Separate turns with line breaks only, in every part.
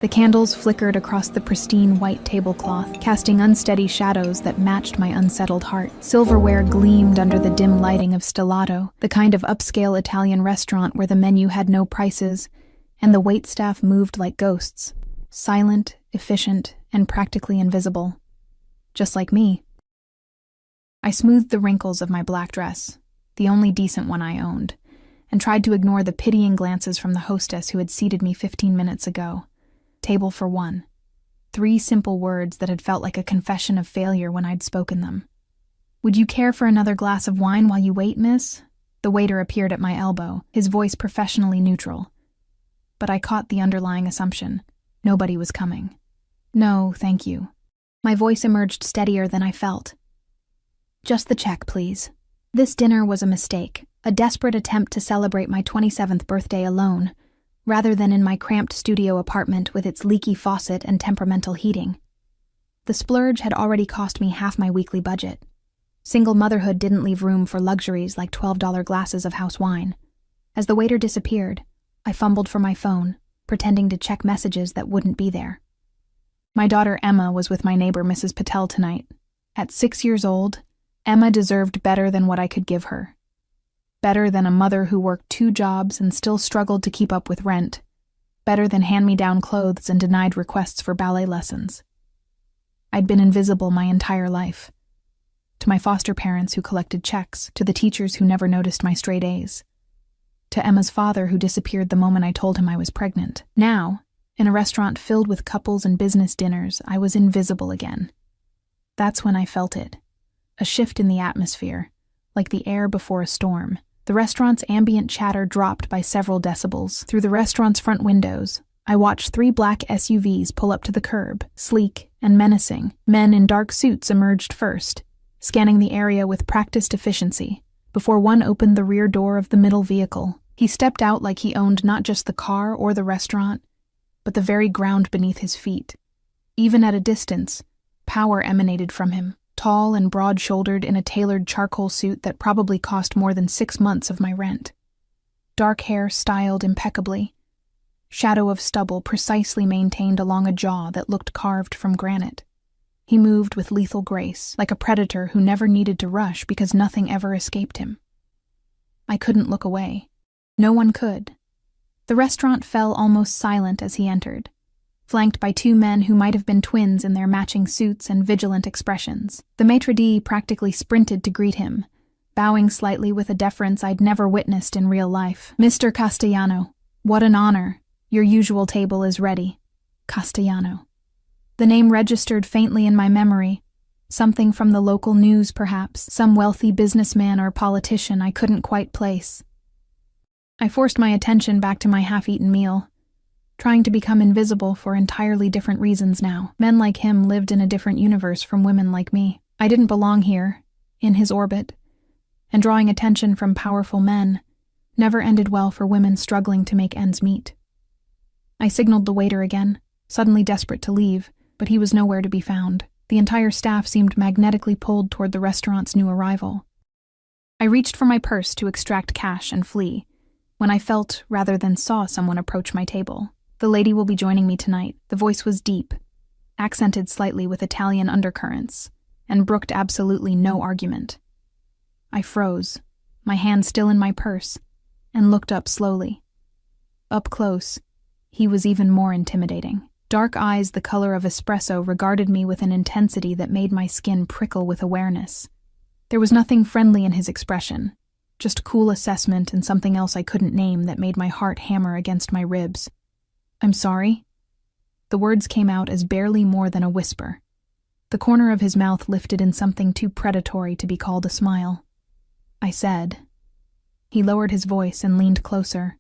The candles flickered across the pristine white tablecloth, casting unsteady shadows that matched my unsettled heart. Silverware gleamed under the dim lighting of Stellato, the kind of upscale Italian restaurant where the menu had no prices, and the waitstaff moved like ghosts, silent, efficient, and practically invisible. Just like me. I smoothed the wrinkles of my black dress, the only decent one I owned, and tried to ignore the pitying glances from the hostess who had seated me 15 minutes ago. Table for one. 3 simple words that had felt like a confession of failure when I'd spoken them. "Would you care for another glass of wine while you wait, miss?" The waiter appeared at my elbow, his voice professionally neutral. But I caught the underlying assumption. Nobody was coming. "No, thank you." My voice emerged steadier than I felt. "Just the check, please." This dinner was a mistake, a desperate attempt to celebrate my 27th birthday alone, rather than in my cramped studio apartment with its leaky faucet and temperamental heating. The splurge had already cost me half my weekly budget. Single motherhood didn't leave room for luxuries like $12 glasses of house wine. As the waiter disappeared, I fumbled for my phone, pretending to check messages that wouldn't be there. My daughter Emma was with my neighbor Mrs. Patel tonight. At 6 years old, Emma deserved better than what I could give her. Better than a mother who worked 2 jobs and still struggled to keep up with rent. Better than hand-me-down clothes and denied requests for ballet lessons. I'd been invisible my entire life. To my foster parents who collected checks, to the teachers who never noticed my straight A's. To Emma's father who disappeared the moment I told him I was pregnant. Now, in a restaurant filled with couples and business dinners, I was invisible again. That's when I felt it. A shift in the atmosphere, like the air before a storm. The restaurant's ambient chatter dropped by several decibels. Through the restaurant's front windows, I watched 3 black SUVs pull up to the curb, sleek and menacing. Men in dark suits emerged first, scanning the area with practiced efficiency, before one opened the rear door of the middle vehicle. He stepped out like he owned not just the car or the restaurant, but the very ground beneath his feet. Even at a distance, power emanated from him. Tall and broad-shouldered in a tailored charcoal suit that probably cost more than 6 months of my rent. Dark hair styled impeccably. Shadow of stubble precisely maintained along a jaw that looked carved from granite. He moved with lethal grace, like a predator who never needed to rush because nothing ever escaped him. I couldn't look away. No one could. The restaurant fell almost silent as he entered, flanked by 2 men who might have been twins in their matching suits and vigilant expressions. The maitre d' practically sprinted to greet him, bowing slightly with a deference I'd never witnessed in real life. "Mr. Castellano, what an honor. Your usual table is ready." Castellano. The name registered faintly in my memory. Something from the local news, perhaps. Some wealthy businessman or politician I couldn't quite place. I forced my attention back to my half-eaten meal, trying to become invisible for entirely different reasons now. Men like him lived in a different universe from women like me. I didn't belong here, in his orbit, and drawing attention from powerful men never ended well for women struggling to make ends meet. I signaled the waiter again, suddenly desperate to leave, but he was nowhere to be found. The entire staff seemed magnetically pulled toward the restaurant's new arrival. I reached for my purse to extract cash and flee, when I felt, rather than saw, someone approach my table. "The lady will be joining me tonight." The voice was deep, accented slightly with Italian undercurrents, and brooked absolutely no argument. I froze, my hand still in my purse, and looked up slowly. Up close, he was even more intimidating. Dark eyes the color of espresso regarded me with an intensity that made my skin prickle with awareness. There was nothing friendly in his expression, just cool assessment and something else I couldn't name that made my heart hammer against my ribs. "I'm sorry?" The words came out as barely more than a whisper. The corner of his mouth lifted in something too predatory to be called a smile. I said. He lowered his voice and leaned closer,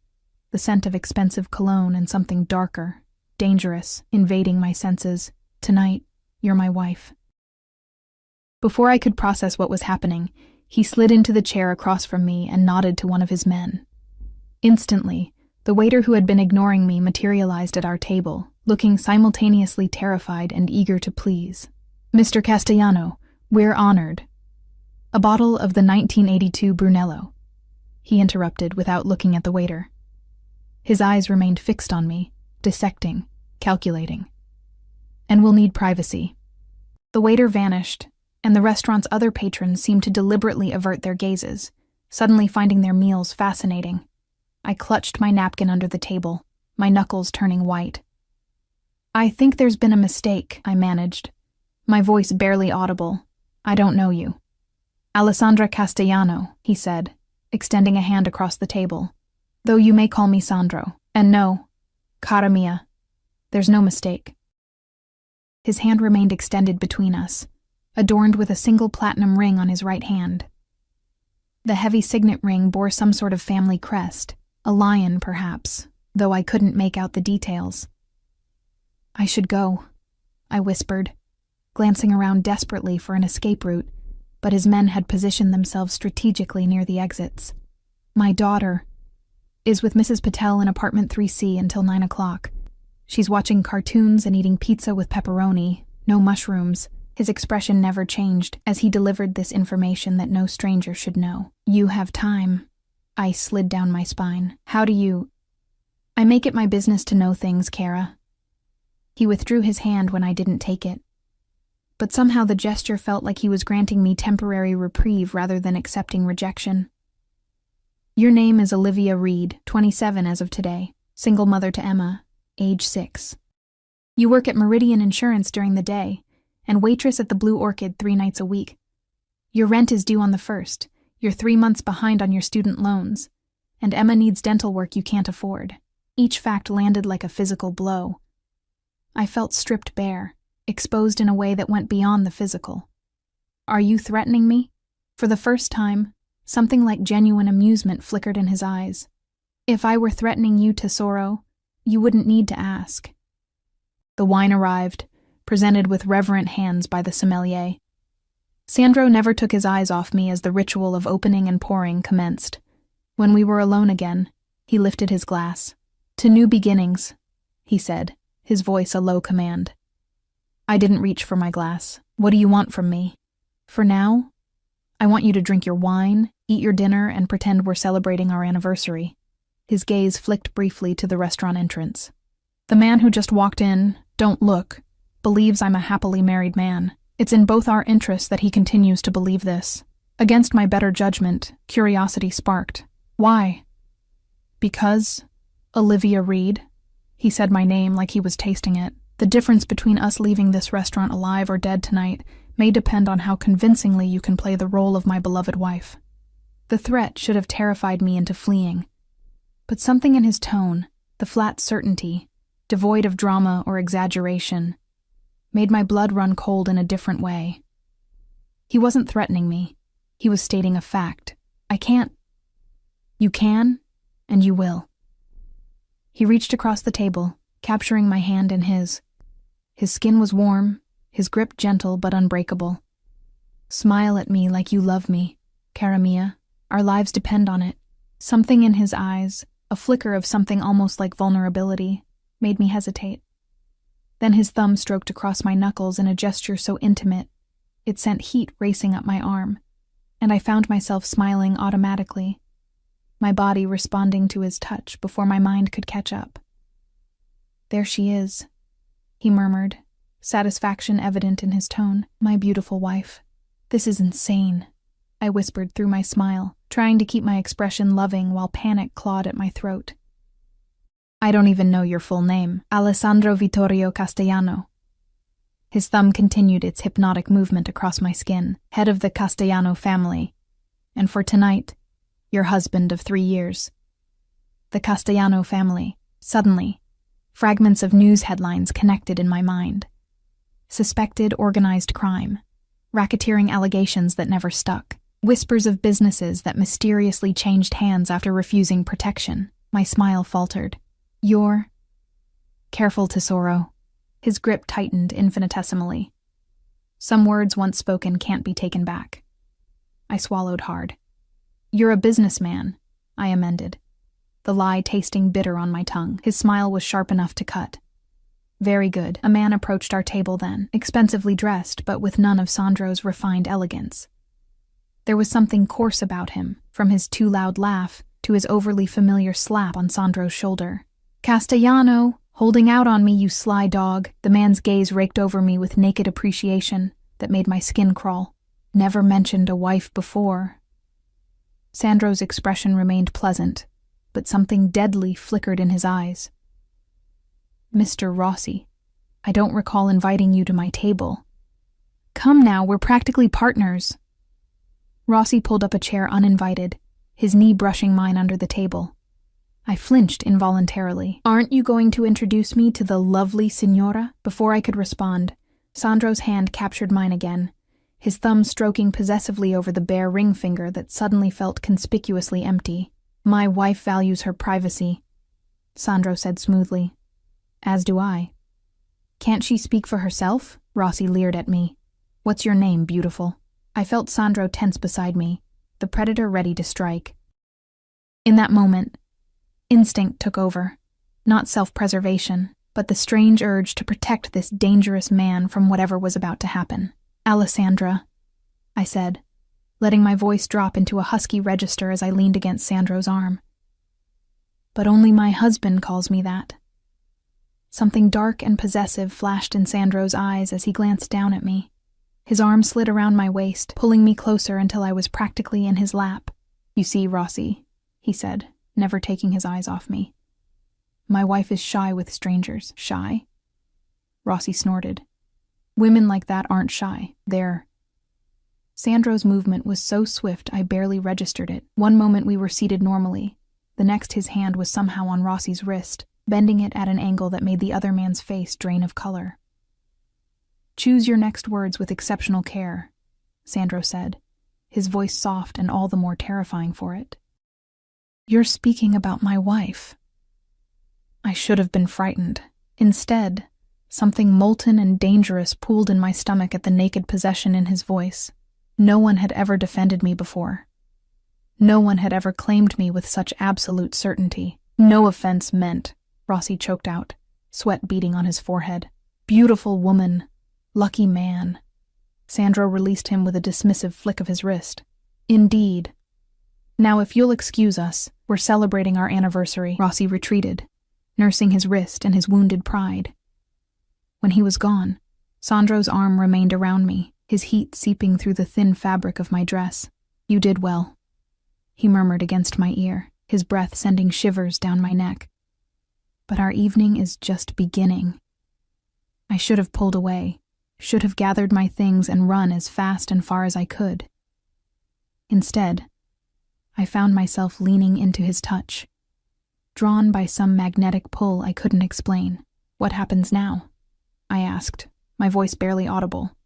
the scent of expensive cologne and something darker, dangerous, invading my senses. "Tonight, you're my wife." Before I could process what was happening, he slid into the chair across from me and nodded to one of his men. Instantly, the waiter who had been ignoring me materialized at our table, looking simultaneously terrified and eager to please. "Mr. Castellano, we're honored." "A bottle of the 1982 Brunello," he interrupted without looking at the waiter. His eyes remained fixed on me, dissecting, calculating. And we'll need privacy. The waiter vanished, and the restaurant's other patrons seemed to deliberately avert their gazes, suddenly finding their meals fascinating. I clutched my napkin under the table, my knuckles turning white. "I think there's been a mistake," I managed, my voice barely audible. "I don't know you." "Alessandra Castellano," he said, extending a hand across the table. "Though you may call me Sandro. And no, cara mia, there's no mistake." His hand remained extended between us, adorned with a single platinum ring on his right hand. The heavy signet ring bore some sort of family crest, a lion perhaps, though I couldn't make out the details. "I should go," I whispered, glancing around desperately for an escape route, but his men had positioned themselves strategically near the exits. "My daughter is with Mrs. Patel in apartment 3C until 9 o'clock. She's watching cartoons and eating pizza with pepperoni, no mushrooms." His expression never changed as he delivered this information that no stranger should know. "You have time." I slid down my spine. "How do you—" "I make it my business to know things, Kara." He withdrew his hand when I didn't take it. But somehow the gesture felt like he was granting me temporary reprieve rather than accepting rejection. "Your name is Olivia Reed, 27 as of today, single mother to Emma, age 6. You work at Meridian Insurance during the day, and waitress at the Blue Orchid 3 nights a week. Your rent is due on the 1st, you're 3 months behind on your student loans, and Emma needs dental work you can't afford." Each fact landed like a physical blow. I felt stripped bare, exposed in a way that went beyond the physical. "Are you threatening me?" For the first time, something like genuine amusement flickered in his eyes. "If I were threatening you, Tesoro, you wouldn't need to ask." The wine arrived, presented with reverent hands by the sommelier. Sandro never took his eyes off me as the ritual of opening and pouring commenced. When we were alone again, he lifted his glass. "To new beginnings," he said, his voice a low command. I didn't reach for my glass. "What do you want from me?" "For now, I want you to drink your wine, eat your dinner, and pretend we're celebrating our anniversary." His gaze flicked briefly to the restaurant entrance. "The man who just walked in, don't look, believes I'm a happily married man. It's in both our interests that he continues to believe this." Against my better judgment, curiosity sparked. "Why?" "Because, Olivia Reed," he said my name like he was tasting it. "The difference between us leaving this restaurant alive or dead tonight may depend on how convincingly you can play the role of my beloved wife." The threat should have terrified me into fleeing. But something in his tone, the flat certainty, devoid of drama or exaggeration, made my blood run cold in a different way. He wasn't threatening me. He was stating a fact. "I can't." "You can, and you will." He reached across the table, capturing my hand in his. His skin was warm, his grip gentle but unbreakable. "Smile at me like you love me, cara mia. Our lives depend on it." Something in his eyes, a flicker of something almost like vulnerability, made me hesitate. Then his thumb stroked across my knuckles in a gesture so intimate, it sent heat racing up my arm, and I found myself smiling automatically, my body responding to his touch before my mind could catch up. "There she is," he murmured, satisfaction evident in his tone. "My beautiful wife." "This is insane," I whispered through my smile, trying to keep my expression loving while panic clawed at my throat. "I don't even know your full name." "Alessandro Vittorio Castellano." His thumb continued its hypnotic movement across my skin. "Head of the Castellano family. And for tonight, your husband of 3 years." The Castellano family. Suddenly, fragments of news headlines connected in my mind. Suspected organized crime. Racketeering allegations that never stuck. Whispers of businesses that mysteriously changed hands after refusing protection. My smile faltered. "You're—" "Careful, Tesoro." His grip tightened infinitesimally. "Some words once spoken can't be taken back." I swallowed hard. "You're a businessman," I amended, the lie tasting bitter on my tongue. His smile was sharp enough to cut. "Very good." A man approached our table then, expensively dressed but with none of Sandro's refined elegance. There was something coarse about him, from his too loud laugh to his overly familiar slap on Sandro's shoulder. "Castellano, Holding out on me, you sly dog. The man's gaze raked over me with naked appreciation that made my skin crawl. Never mentioned a wife before. Sandro's expression remained pleasant, but something deadly flickered in his eyes. Mr. Rossi, I don't recall inviting you to my table. Come now, we're practically partners. Rossi pulled up a chair uninvited, his knee brushing mine under the table. I flinched involuntarily. Aren't you going to introduce me to the lovely signora? Before I could respond, Sandro's hand captured mine again, his thumb stroking possessively over the bare ring finger that suddenly felt conspicuously empty. My wife values her privacy, Sandro said smoothly. As do I. Can't she speak for herself? Rossi leered at me. What's your name, beautiful? I felt Sandro tense beside me, the predator ready to strike. In that moment, instinct took over. Not self-preservation, but the strange urge to protect this dangerous man from whatever was about to happen. Alessandra, I said, letting my voice drop into a husky register as I leaned against Sandro's arm. But only my husband calls me that. Something dark and possessive flashed in Sandro's eyes as he glanced down at me. His arm slid around my waist, pulling me closer until I was practically in his lap. You see, Rossi, he said, never taking his eyes off me. My wife is shy with strangers. Shy? Rossi snorted. Women like that aren't shy. They're... Sandro's movement was so swift I barely registered it. One moment we were seated normally. The next his hand was somehow on Rossi's wrist, bending it at an angle that made the other man's face drain of color. Choose your next words with exceptional care, Sandro said, his voice soft and all the more terrifying for it. You're speaking about my wife. I should have been frightened. Instead, something molten and dangerous pooled in my stomach at the naked possession in his voice. No one had ever defended me before. No one had ever claimed me with such absolute certainty. No offense meant, Rossi choked out, sweat beading on his forehead. Beautiful woman. Lucky man. Sandro released him with a dismissive flick of his wrist. Indeed. Now if you'll excuse us, we're celebrating our anniversary. Rossi retreated, nursing his wrist and his wounded pride. When he was gone, Sandro's arm remained around me, his heat seeping through the thin fabric of my dress. You did well, he murmured against my ear, his breath sending shivers down my neck. But our evening is just beginning. I should have pulled away, should have gathered my things and run as fast and far as I could. Instead, I found myself leaning into his touch, drawn by some magnetic pull I couldn't explain. What happens now? I asked, my voice barely audible.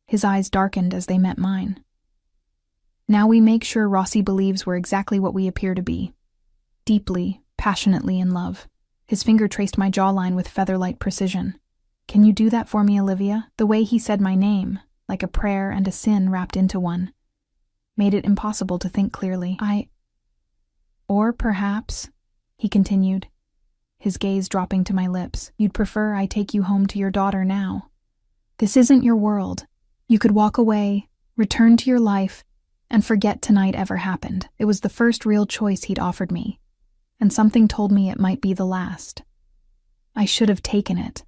His eyes darkened as they met mine. Now we make sure Rossi believes we're exactly what we appear to be. Deeply, passionately in love. His finger traced my jawline with feather-light precision. Can you do that for me, Olivia? The way he said my name, like a prayer and a sin wrapped into one, made it impossible to think clearly. Or perhaps, he continued, his gaze dropping to my lips, you'd prefer I take you home to your daughter now. This isn't your world. You could walk away, return to your life, and forget tonight ever happened. It was the first real choice he'd offered me, and something told me it might be the last. I should have taken it,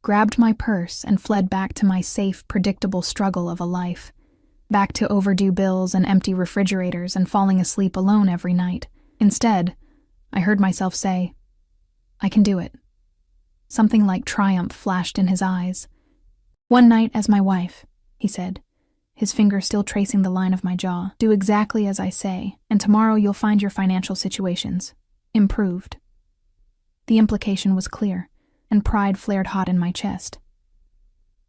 grabbed my purse and fled back to my safe, predictable struggle of a life, back to overdue bills and empty refrigerators and falling asleep alone every night. Instead, I heard myself say, I can do it. Something like triumph flashed in his eyes. One night as my wife, he said, his finger still tracing the line of my jaw. Do exactly as I say, and tomorrow you'll find your financial situations improved. The implication was clear, and pride flared hot in my chest.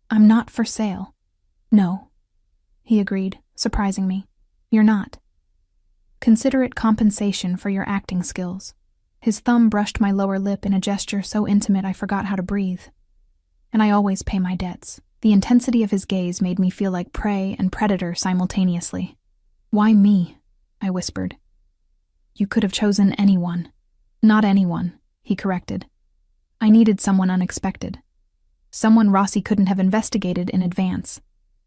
I'm not for sale. No, he agreed, surprising me. You're not. Consider it compensation for your acting skills. His thumb brushed my lower lip in a gesture so intimate I forgot how to breathe. And I always pay my debts. The intensity of his gaze made me feel like prey and predator simultaneously. Why me? I whispered. You could have chosen anyone. Not anyone, he corrected. I needed someone unexpected. Someone Rossi couldn't have investigated in advance.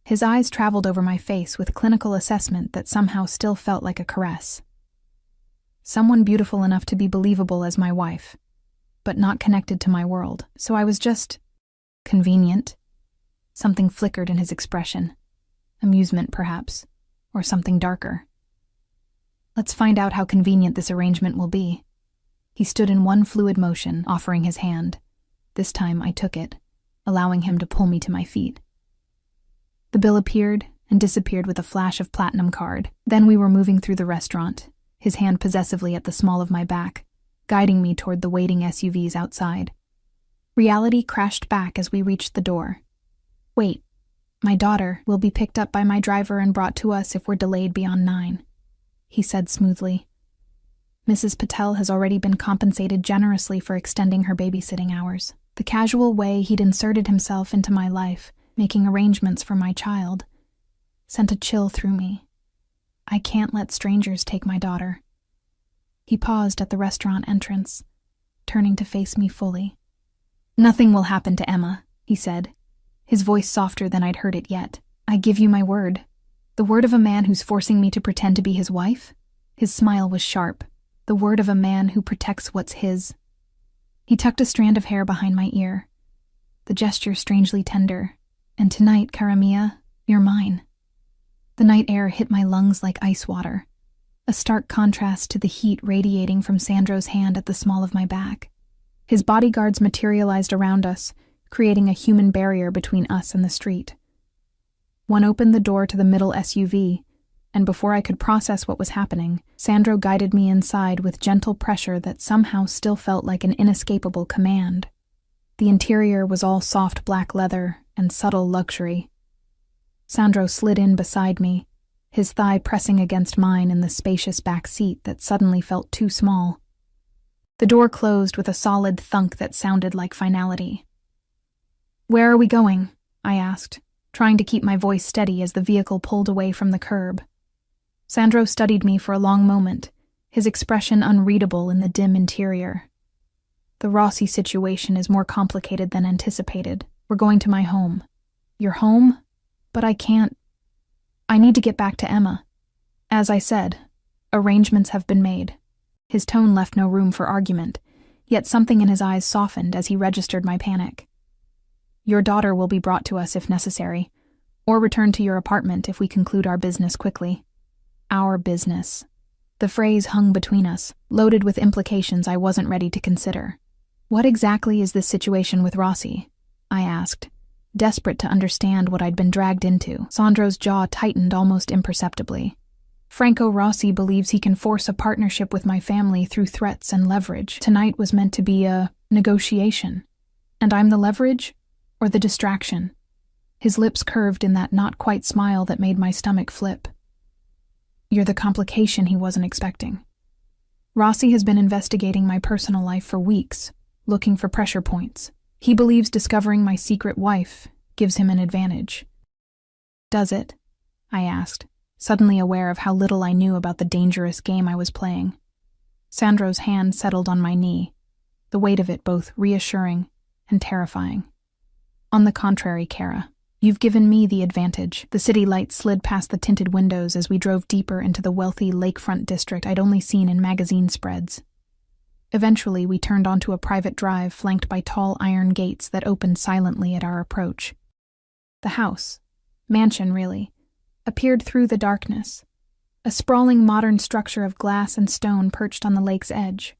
His eyes traveled over my face with clinical assessment that somehow still felt like a caress. Someone beautiful enough to be believable as my wife. but not connected to my world. So I was just convenient. Something flickered in his expression. Amusement, perhaps, or something darker. Let's find out how convenient this arrangement will be. He stood in one fluid motion, offering his hand. This time I took it, allowing him to pull me to my feet. The bill appeared and disappeared with a flash of platinum card. Then we were moving through the restaurant, his hand possessively at the small of my back, guiding me toward the waiting SUVs outside. Reality crashed back as we reached the door. Wait, my daughter will be picked up by my driver and brought to us if we're delayed beyond 9, he said smoothly. Mrs. Patel has already been compensated generously for extending her babysitting hours. The casual way he'd inserted himself into my life, making arrangements for my child, sent a chill through me. I can't let strangers take my daughter. He paused at the restaurant entrance, turning to face me fully. Nothing will happen to Emma, he said, his voice softer than I'd heard it yet. I give you my word. The word of a man who's forcing me to pretend to be his wife? His smile was sharp. The word of a man who protects what's his. He tucked a strand of hair behind my ear, the gesture strangely tender. And tonight, cara mia, you're mine. The night air hit my lungs like ice water, a stark contrast to the heat radiating from Sandro's hand at the small of my back. His bodyguards materialized around us, creating a human barrier between us and the street. One opened the door to the middle SUV, and before I could process what was happening, Sandro guided me inside with gentle pressure that somehow still felt like an inescapable command. The interior was all soft black leather and subtle luxury. Sandro slid in beside me, his thigh pressing against mine in the spacious back seat that suddenly felt too small. The door closed with a solid thunk that sounded like finality. "Where are we going?" I asked, trying to keep my voice steady as the vehicle pulled away from the curb. Sandro studied me for a long moment, his expression unreadable in the dim interior. The Rossi situation is more complicated than anticipated. We're going to my home. Your home? But I can't. I need to get back to Emma. As I said, arrangements have been made. His tone left no room for argument, yet something in his eyes softened as he registered my panic. Your daughter will be brought to us if necessary, or returned to your apartment if we conclude our business quickly. Our business. The phrase hung between us, loaded with implications I wasn't ready to consider. What exactly is this situation with Rossi? I asked, desperate to understand what I'd been dragged into. Sandro's jaw tightened almost imperceptibly. Franco Rossi believes he can force a partnership with my family through threats and leverage. Tonight was meant to be a negotiation. And I'm the leverage? Or the distraction? His lips curved in that not-quite smile that made my stomach flip. You're the complication he wasn't expecting. Rossi has been investigating my personal life for weeks, looking for pressure points. He believes discovering my secret wife gives him an advantage. Does it? I asked, suddenly aware of how little I knew about the dangerous game I was playing. Sandro's hand settled on my knee, the weight of it both reassuring and terrifying. On the contrary, Kara, you've given me the advantage. The city lights slid past the tinted windows as we drove deeper into the wealthy lakefront district I'd only seen in magazine spreads. Eventually, we turned onto a private drive flanked by tall iron gates that opened silently at our approach. The house, mansion really, appeared through the darkness, a sprawling modern structure of glass and stone perched on the lake's edge.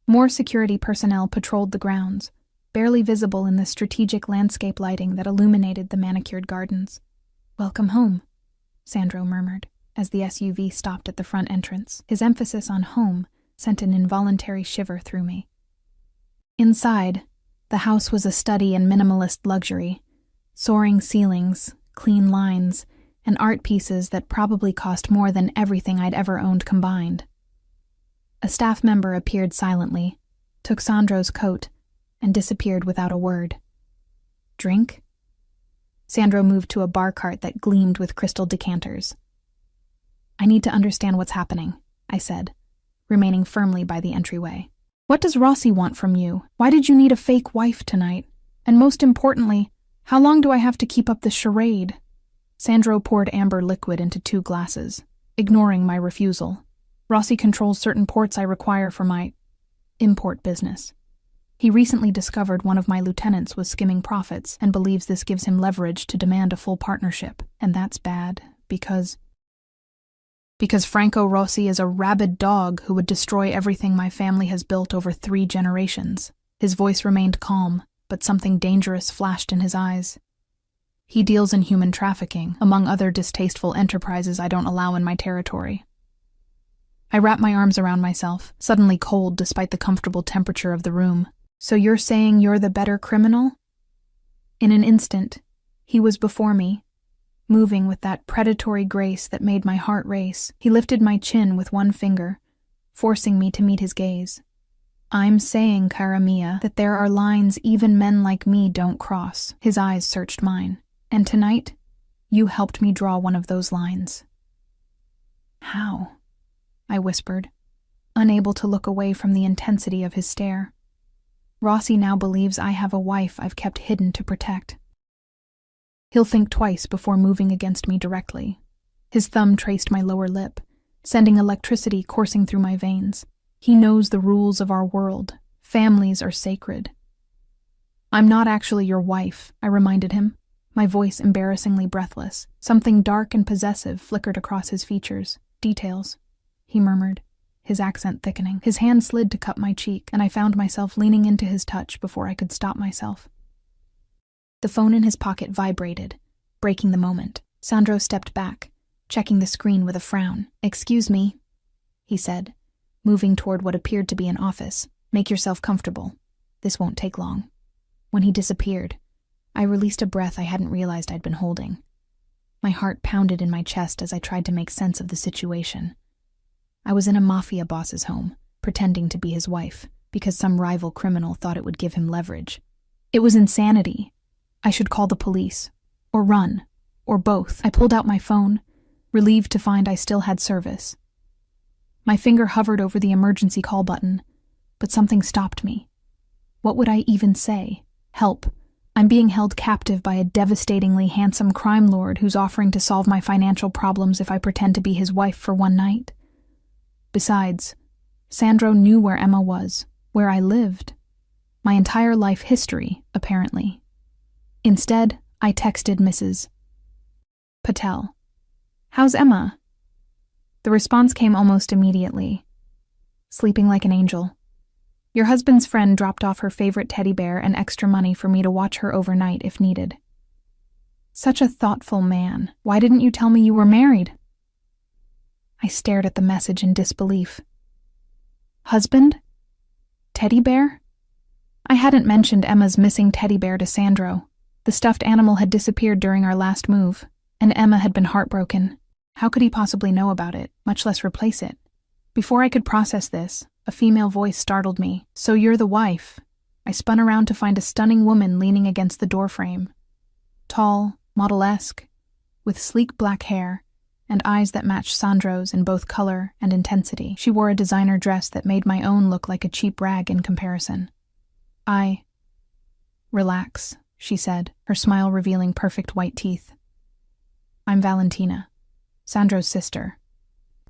More security personnel patrolled the grounds, barely visible in the strategic landscape lighting that illuminated the manicured gardens. "Welcome home," Sandro murmured, as the SUV stopped at the front entrance. His emphasis on home sent an involuntary shiver through me. Inside, the house was a study in minimalist luxury, soaring ceilings, clean lines, and art pieces that probably cost more than everything I'd ever owned combined. A staff member appeared silently, took Sandro's coat, and disappeared without a word. Drink? Sandro moved to a bar cart that gleamed with crystal decanters. I need to understand what's happening, I said, remaining firmly by the entryway. What does Rossi want from you? Why did you need a fake wife tonight? And most importantly, how long do I have to keep up this charade? Sandro poured amber liquid into 2 glasses, ignoring my refusal. Rossi controls certain ports I require for my import business. He recently discovered one of my lieutenants was skimming profits and believes this gives him leverage to demand a full partnership. And that's bad, because Franco Rossi is a rabid dog who would destroy everything my family has built over 3 generations. His voice remained calm, but something dangerous flashed in his eyes. He deals in human trafficking, among other distasteful enterprises I don't allow in my territory. I wrapped my arms around myself, suddenly cold despite the comfortable temperature of the room. So you're saying you're the better criminal? In an instant, he was before me, moving with that predatory grace that made my heart race. He lifted my chin with one finger, forcing me to meet his gaze. I'm saying, cara mia, that there are lines even men like me don't cross. His eyes searched mine. And tonight, you helped me draw one of those lines. How? I whispered, unable to look away from the intensity of his stare. Rossi now believes I have a wife I've kept hidden to protect. He'll think twice before moving against me directly. His thumb traced my lower lip, sending electricity coursing through my veins. He knows the rules of our world. Families are sacred. I'm not actually your wife, I reminded him, my voice embarrassingly breathless. Something dark and possessive flickered across his features. Details, he murmured, his accent thickening. His hand slid to cup my cheek, and I found myself leaning into his touch before I could stop myself. The phone in his pocket vibrated, breaking the moment. Sandro stepped back, checking the screen with a frown. "Excuse me," he said, moving toward what appeared to be an office. "Make yourself comfortable. This won't take long." When he disappeared, I released a breath I hadn't realized I'd been holding. My heart pounded in my chest as I tried to make sense of the situation. I was in a Mafia boss's home, pretending to be his wife, because some rival criminal thought it would give him leverage. It was insanity. I should call the police, or run, or both. I pulled out my phone, relieved to find I still had service. My finger hovered over the emergency call button, but something stopped me. What would I even say? Help. I'm being held captive by a devastatingly handsome crime lord who's offering to solve my financial problems if I pretend to be his wife for one night. Besides, Sandro knew where Emma was, where I lived. My entire life history, apparently. Instead, I texted Mrs. Patel. "How's Emma?" The response came almost immediately. "Sleeping like an angel. Your husband's friend dropped off her favorite teddy bear and extra money for me to watch her overnight if needed." Such a thoughtful man. Why didn't you tell me you were married? I stared at the message in disbelief. Husband? Teddy bear? I hadn't mentioned Emma's missing teddy bear to Sandro. The stuffed animal had disappeared during our last move, and Emma had been heartbroken. How could he possibly know about it, much less replace it? Before I could process this, a female voice startled me. "So you're the wife." I spun around to find a stunning woman leaning against the doorframe. Tall, model-esque, with sleek black hair, and eyes that matched Sandro's in both color and intensity. She wore a designer dress that made my own look like a cheap rag in comparison. Relax, she said, her smile revealing perfect white teeth. "I'm Valentina, Sandro's sister."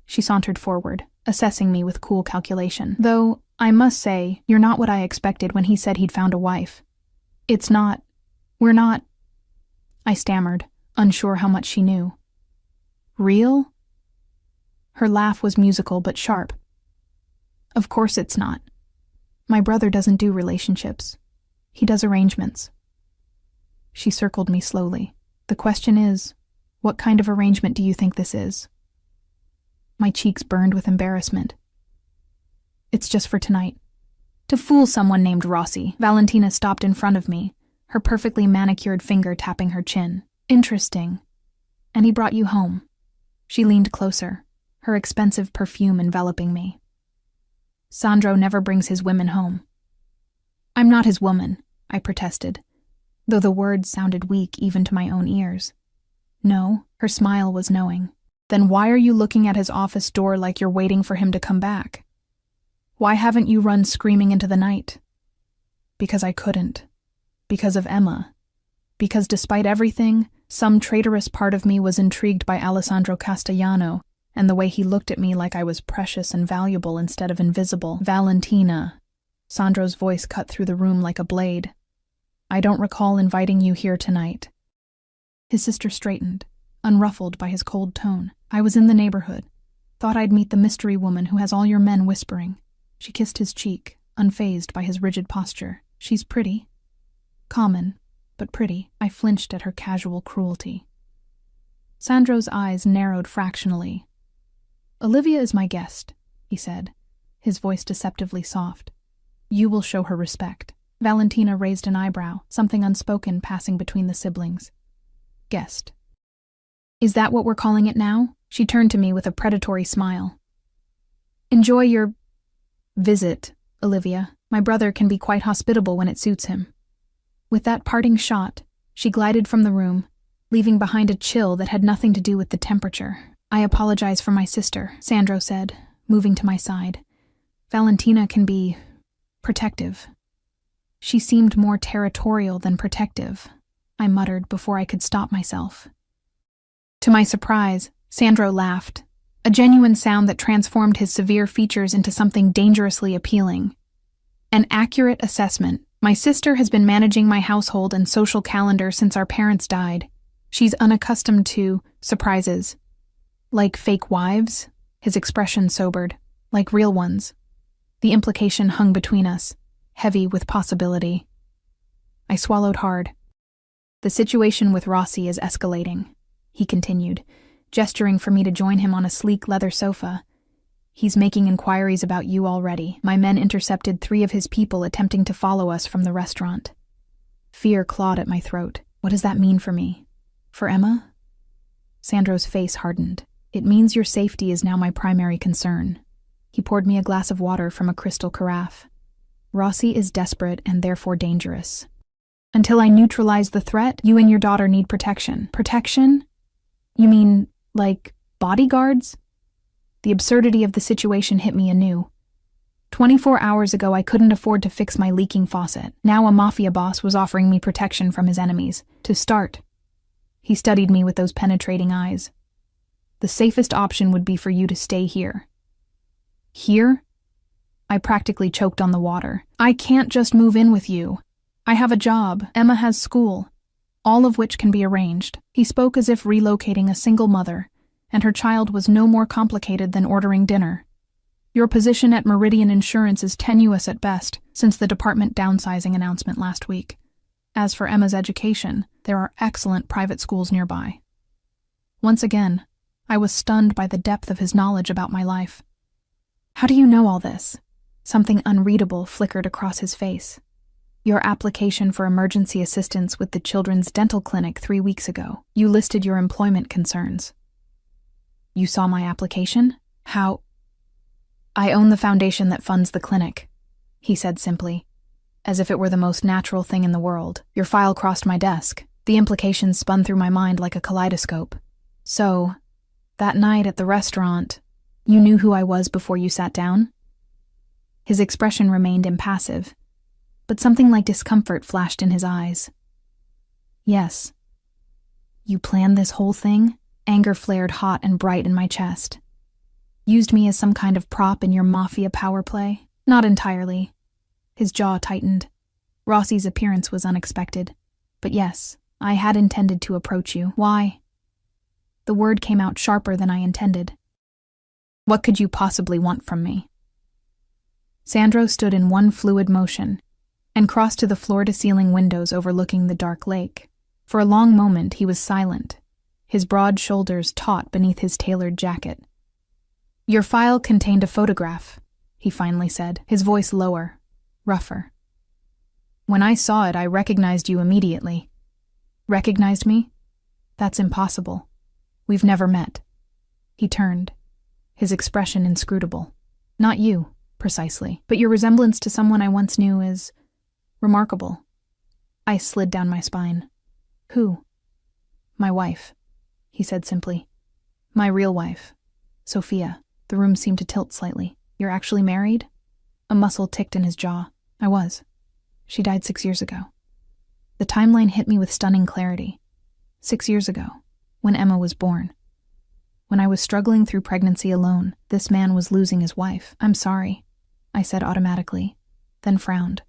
She sauntered forward, assessing me with cool calculation. "Though, I must say, you're not what I expected when he said he'd found a wife. We're not," I stammered, unsure how much she knew. "Real?" Her laugh was musical but sharp. "Of course it's not. My brother doesn't do relationships. He does arrangements." She circled me slowly. "The question is, what kind of arrangement do you think this is?" My cheeks burned with embarrassment. "It's just for tonight. To fool someone named Rossi." Valentina stopped in front of me, her perfectly manicured finger tapping her chin. "Interesting. And he brought you home." She leaned closer, her expensive perfume enveloping me. "Sandro never brings his women home." "I'm not his woman," I protested, though the words sounded weak even to my own ears. "No," her smile was knowing. "Then why are you looking at his office door like you're waiting for him to come back? Why haven't you run screaming into the night?" "Because I couldn't. Because of Emma. Because despite everything, some traitorous part of me was intrigued by Alessandro Castellano and the way he looked at me like I was precious and valuable instead of invisible." "Valentina," Sandro's voice cut through the room like a blade. "I don't recall inviting you here tonight." His sister straightened, unruffled by his cold tone. "I was in the neighborhood. Thought I'd meet the mystery woman who has all your men whispering." She kissed his cheek, unfazed by his rigid posture. "She's pretty." Common, but pretty. I flinched at her casual cruelty. Sandro's eyes narrowed fractionally. "Olivia is my guest," he said, his voice deceptively soft. "You will show her respect." Valentina raised an eyebrow, something unspoken passing between the siblings. "Guest. Is that what we're calling it now?" She turned to me with a predatory smile. "Enjoy your visit, Olivia. My brother can be quite hospitable when it suits him." With that parting shot, she glided from the room, leaving behind a chill that had nothing to do with the temperature. "I apologize for my sister," Sandro said, moving to my side. "Valentina can be protective." "She seemed more territorial than protective," I muttered before I could stop myself. To my surprise, Sandro laughed, a genuine sound that transformed his severe features into something dangerously appealing. "An accurate assessment. My sister has been managing my household and social calendar since our parents died. She's unaccustomed to surprises." "Like fake wives?" His expression sobered. "Like real ones." The implication hung between us, heavy with possibility. I swallowed hard. "The situation with Rossi is escalating," he continued, gesturing for me to join him on a sleek leather sofa. "He's making inquiries about you already. My men intercepted 3 of his people attempting to follow us from the restaurant." Fear clawed at my throat. What does that mean for me? For Emma? Sandro's face hardened. "It means your safety is now my primary concern." He poured me a glass of water from a crystal carafe. "Rossi is desperate and therefore dangerous. Until I neutralize the threat, you and your daughter need protection." "Protection? You mean, like, bodyguards?" The absurdity of the situation hit me anew. 24 hours ago, I couldn't afford to fix my leaking faucet. Now a Mafia boss was offering me protection from his enemies. To start. He studied me with those penetrating eyes. "The safest option would be for you to stay here." "Here?" I practically choked on the water. "I can't just move in with you. I have a job. Emma has school. All of which can be arranged." He spoke as if relocating a single mother, and her child was no more complicated than ordering dinner. "Your position at Meridian Insurance is tenuous at best, since the department downsizing announcement last week. As for Emma's education, there are excellent private schools nearby." Once again, I was stunned by the depth of his knowledge about my life. "How do you know all this?" Something unreadable flickered across his face. "Your application for emergency assistance with the Children's Dental Clinic 3 weeks ago. You listed your employment concerns." "You saw my application? How?" "I own the foundation that funds the clinic," he said simply, as if it were the most natural thing in the world. Your file crossed my desk. The implications spun through my mind like a kaleidoscope. "So, that night at the restaurant, you knew who I was before you sat down?" His expression remained impassive, but something like discomfort flashed in his eyes. "Yes." "You planned this whole thing?" Anger flared hot and bright in my chest. "Used me as some kind of prop in your Mafia power play?" "Not entirely." His jaw tightened. Rossi's appearance was unexpected. "But yes, I had intended to approach you." "Why?" The word came out sharper than I intended. "What could you possibly want from me?" Sandro stood in one fluid motion and crossed to the floor-to-ceiling windows overlooking the dark lake. For a long moment he was silent, his broad shoulders taut beneath his tailored jacket. "Your file contained a photograph," he finally said, his voice lower, rougher. "When I saw it, I recognized you immediately." "Recognized me? That's impossible. We've never met." He turned, his expression inscrutable. "Not you, precisely, but your resemblance to someone I once knew is remarkable." I slid down my spine. "Who?" "My wife," he said simply. "My real wife, Sophia." The room seemed to tilt slightly. "You're actually married?" A muscle ticked in his jaw. "I was. She died 6 years ago." The timeline hit me with stunning clarity. 6 years ago, when Emma was born. When I was struggling through pregnancy alone, this man was losing his wife. "I'm sorry," I said automatically. then frowned.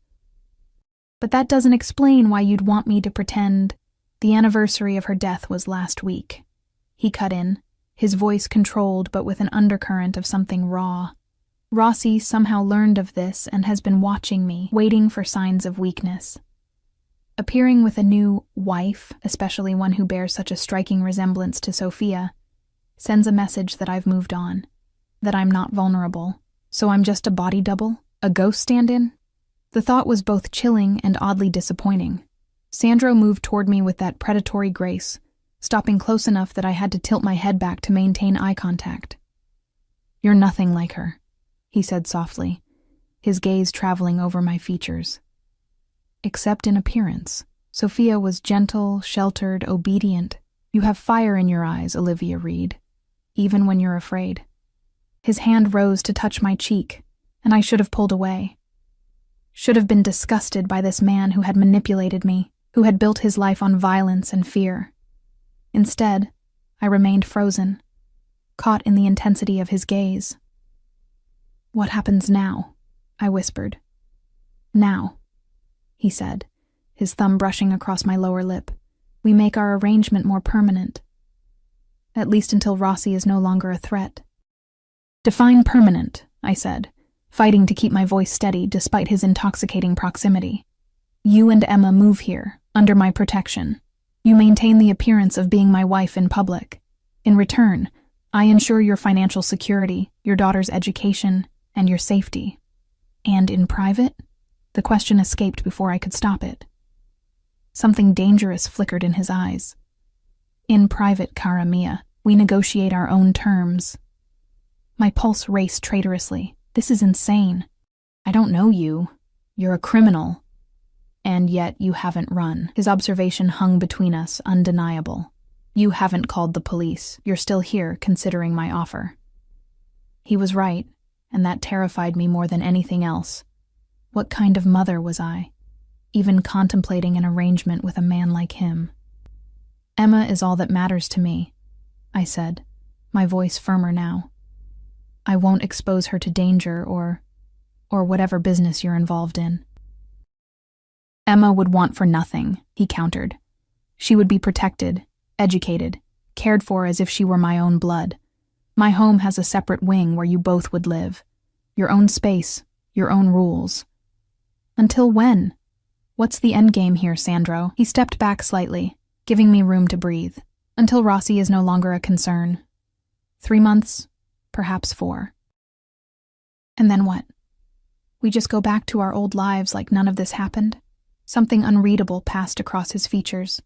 But that doesn't explain why you'd want me to pretend the anniversary of her death was last week. He cut in, his voice controlled but with an undercurrent of something raw. Rossi somehow learned of this and has been watching me, waiting for signs of weakness. Appearing with a new wife, especially one who bears such a striking resemblance to Sophia, sends a message that I've moved on, that I'm not vulnerable. So I'm just a body double? A ghost stand-in? The thought was both chilling and oddly disappointing. Sandro moved toward me with that predatory grace, stopping close enough that I had to tilt my head back to maintain eye contact. "You're nothing like her," he said softly, his gaze traveling over my features. "Except in appearance. Sophia was gentle, sheltered, obedient. You have fire in your eyes, Olivia Reed, even when you're afraid." His hand rose to touch my cheek, and I should have pulled away. Should have been disgusted by this man who had manipulated me, who had built his life on violence and fear. Instead, I remained frozen, caught in the intensity of his gaze. "What happens now?" I whispered. "Now," he said, his thumb brushing across my lower lip. "We make our arrangement more permanent. At least until Rossi is no longer a threat." "Define permanent," I said, fighting to keep my voice steady despite his intoxicating proximity. "You and Emma move here, under my protection. You maintain the appearance of being my wife in public. In return, I ensure your financial security, your daughter's education, and your safety. And in private?" The question escaped before I could stop it. Something dangerous flickered in his eyes. "In private, cara mia, we negotiate our own terms." My pulse raced traitorously. This is insane. "I don't know you. You're a criminal. And yet you haven't run." His observation hung between us, undeniable. "You haven't called the police. You're still here, considering my offer." He was right, and that terrified me more than anything else. What kind of mother was I, even contemplating an arrangement with a man like him? "Emma is all that matters to me," I said, my voice firmer now. "I won't expose her to danger or whatever business you're involved in." "Emma would want for nothing," he countered. "She would be protected, educated, cared for as if she were my own blood. My home has a separate wing where you both would live. Your own space, your own rules." "Until when? What's the endgame here, Sandro?" He stepped back slightly, giving me room to breathe. "Until Rossi is no longer a concern. 3 months, perhaps 4. And then what? We just go back to our old lives like none of this happened?" Something unreadable passed across his features.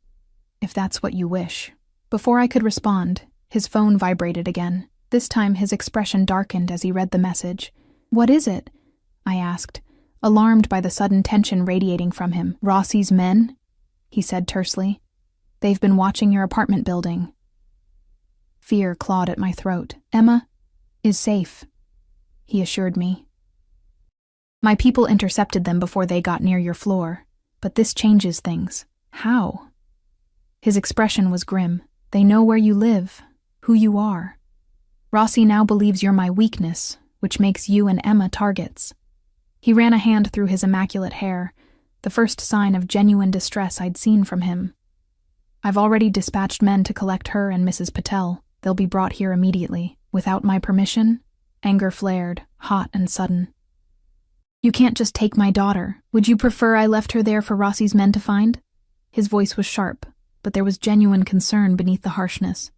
"If that's what you wish." Before I could respond, his phone vibrated again. This time his expression darkened as he read the message. "What is it?" I asked, alarmed by the sudden tension radiating from him. "Rossi's men," he said tersely. "They've been watching your apartment building." Fear clawed at my throat. "Emma is safe," he assured me. "My people intercepted them before they got near your floor. But this changes things." "How?" His expression was grim. "They know where you live, who you are. Rossi now believes you're my weakness, which makes you and Emma targets." He ran a hand through his immaculate hair, the first sign of genuine distress I'd seen from him. "I've already dispatched men to collect her and Mrs. Patel. They'll be brought here immediately." "Without my permission?" Anger flared, hot and sudden. "You can't just take my daughter. Would you prefer I left her there for Rossi's men to find?" His voice was sharp, but there was genuine concern beneath the harshness.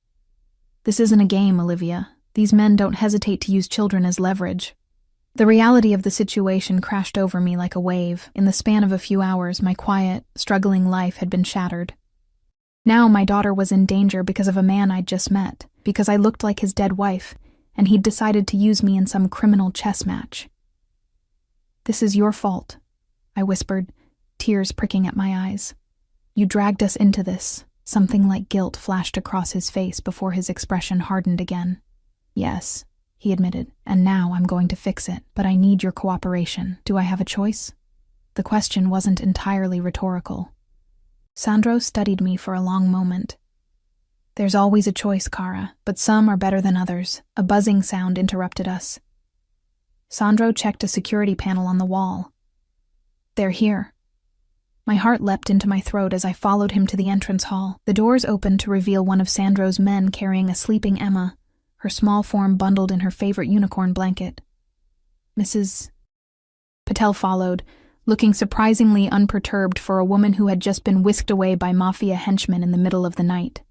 "This isn't a game, Olivia. These men don't hesitate to use children as leverage." The reality of the situation crashed over me like a wave. In the span of a few hours, my quiet, struggling life had been shattered. Now my daughter was in danger because of a man I'd just met, because I looked like his dead wife, and he'd decided to use me in some criminal chess match. "This is your fault," I whispered, tears pricking at my eyes. "You dragged us into this." Something like guilt flashed across his face before his expression hardened again. "Yes," he admitted, "and now I'm going to fix it, but I need your cooperation. Do I have a choice?" The question wasn't entirely rhetorical. Sandro studied me for a long moment. "There's always a choice, Cara, but some are better than others." A buzzing sound interrupted us. Sandro checked a security panel on the wall. They're here. My heart leapt into my throat as I followed him to the entrance hall. The doors opened to reveal one of Sandro's men carrying a sleeping Emma, her small form bundled in her favorite unicorn blanket. Mrs. Patel followed, looking surprisingly unperturbed for a woman who had just been whisked away by Mafia henchmen in the middle of the night.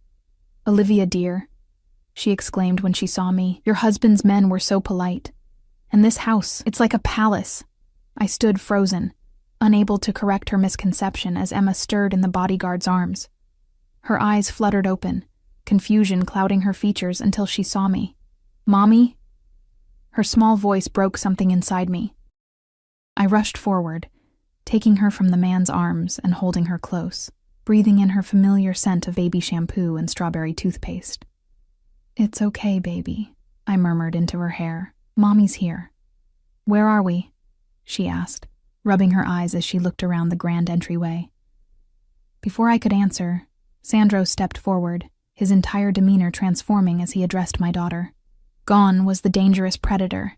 "Olivia, dear," she exclaimed when she saw me, "your husband's men were so polite. And this house, it's like a palace." I stood frozen, unable to correct her misconception as Emma stirred in the bodyguard's arms. Her eyes fluttered open, confusion clouding her features until she saw me. "Mommy?" Her small voice broke something inside me. I rushed forward, taking her from the man's arms and holding her close, breathing in her familiar scent of baby shampoo and strawberry toothpaste. "It's okay, baby," I murmured into her hair. "Mommy's here." "Where are we?" she asked, rubbing her eyes as she looked around the grand entryway. Before I could answer, Sandro stepped forward, his entire demeanor transforming as he addressed my daughter. Gone was the dangerous predator,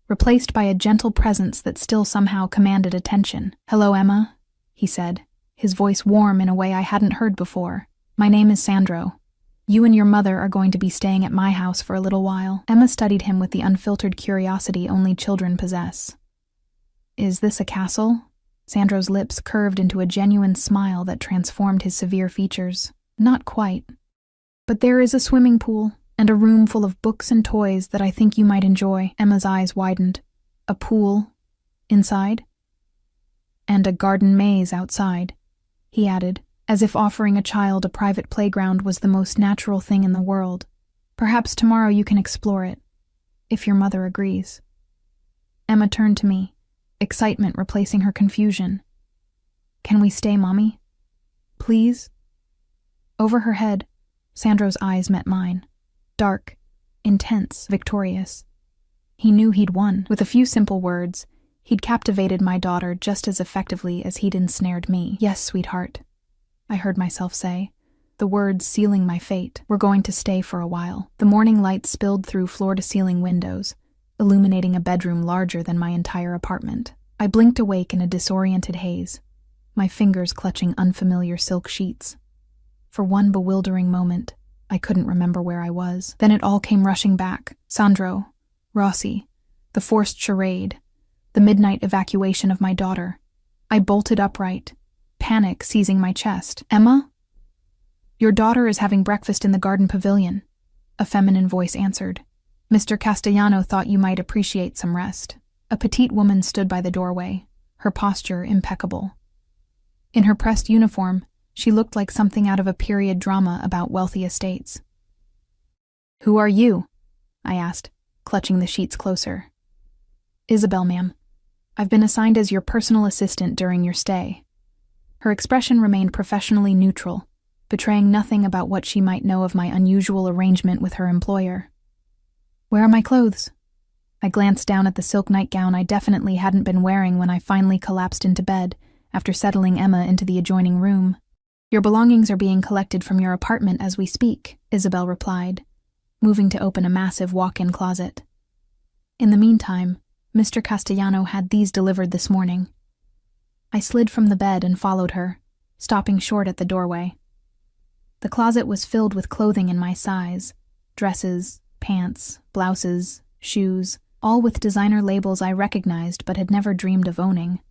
replaced by a gentle presence that still somehow commanded attention. "Hello, Emma," he said, his voice warm in a way I hadn't heard before. "My name is Sandro. You and your mother are going to be staying at my house for a little while." Emma studied him with the unfiltered curiosity only children possess. "Is this a castle?" Sandro's lips curved into a genuine smile that transformed his severe features. "Not quite. But there is a swimming pool and a room full of books and toys that I think you might enjoy." Emma's eyes widened. "A pool inside? And a garden maze outside," he added, as if offering a child a private playground was the most natural thing in the world. "Perhaps tomorrow you can explore it, if your mother agrees." Emma turned to me, excitement replacing her confusion. "Can we stay, Mommy? Please?" Over her head, Sandro's eyes met mine. Dark, intense, victorious. He knew he'd won. With a few simple words, he'd captivated my daughter just as effectively as he'd ensnared me. "Yes, sweetheart," I heard myself say, the words sealing my fate. "We're going to stay for a while." The morning light spilled through floor-to-ceiling windows, illuminating a bedroom larger than my entire apartment. I blinked awake in a disoriented haze, my fingers clutching unfamiliar silk sheets. For one bewildering moment, I couldn't remember where I was. Then it all came rushing back. Sandro, Rossi, the forced charade, the midnight evacuation of my daughter. I bolted upright, panic seizing my chest. "Emma? Your daughter is having breakfast in the garden pavilion," a feminine voice answered. "Mr. Castellano thought you might appreciate some rest." A petite woman stood by the doorway, her posture impeccable. In her pressed uniform, she looked like something out of a period drama about wealthy estates. "Who are you?" I asked, clutching the sheets closer. "Isabel, ma'am. I've been assigned as your personal assistant during your stay." Her expression remained professionally neutral, betraying nothing about what she might know of my unusual arrangement with her employer. "Where are my clothes?" I glanced down at the silk nightgown I definitely hadn't been wearing when I finally collapsed into bed after settling Emma into the adjoining room. "Your belongings are being collected from your apartment as we speak," Isabel replied, moving to open a massive walk-in closet. "In the meantime, Mr. Castellano had these delivered this morning." I slid from the bed and followed her, stopping short at the doorway. The closet was filled with clothing in my size, dresses, pants, blouses, shoes, all with designer labels I recognized but had never dreamed of owning.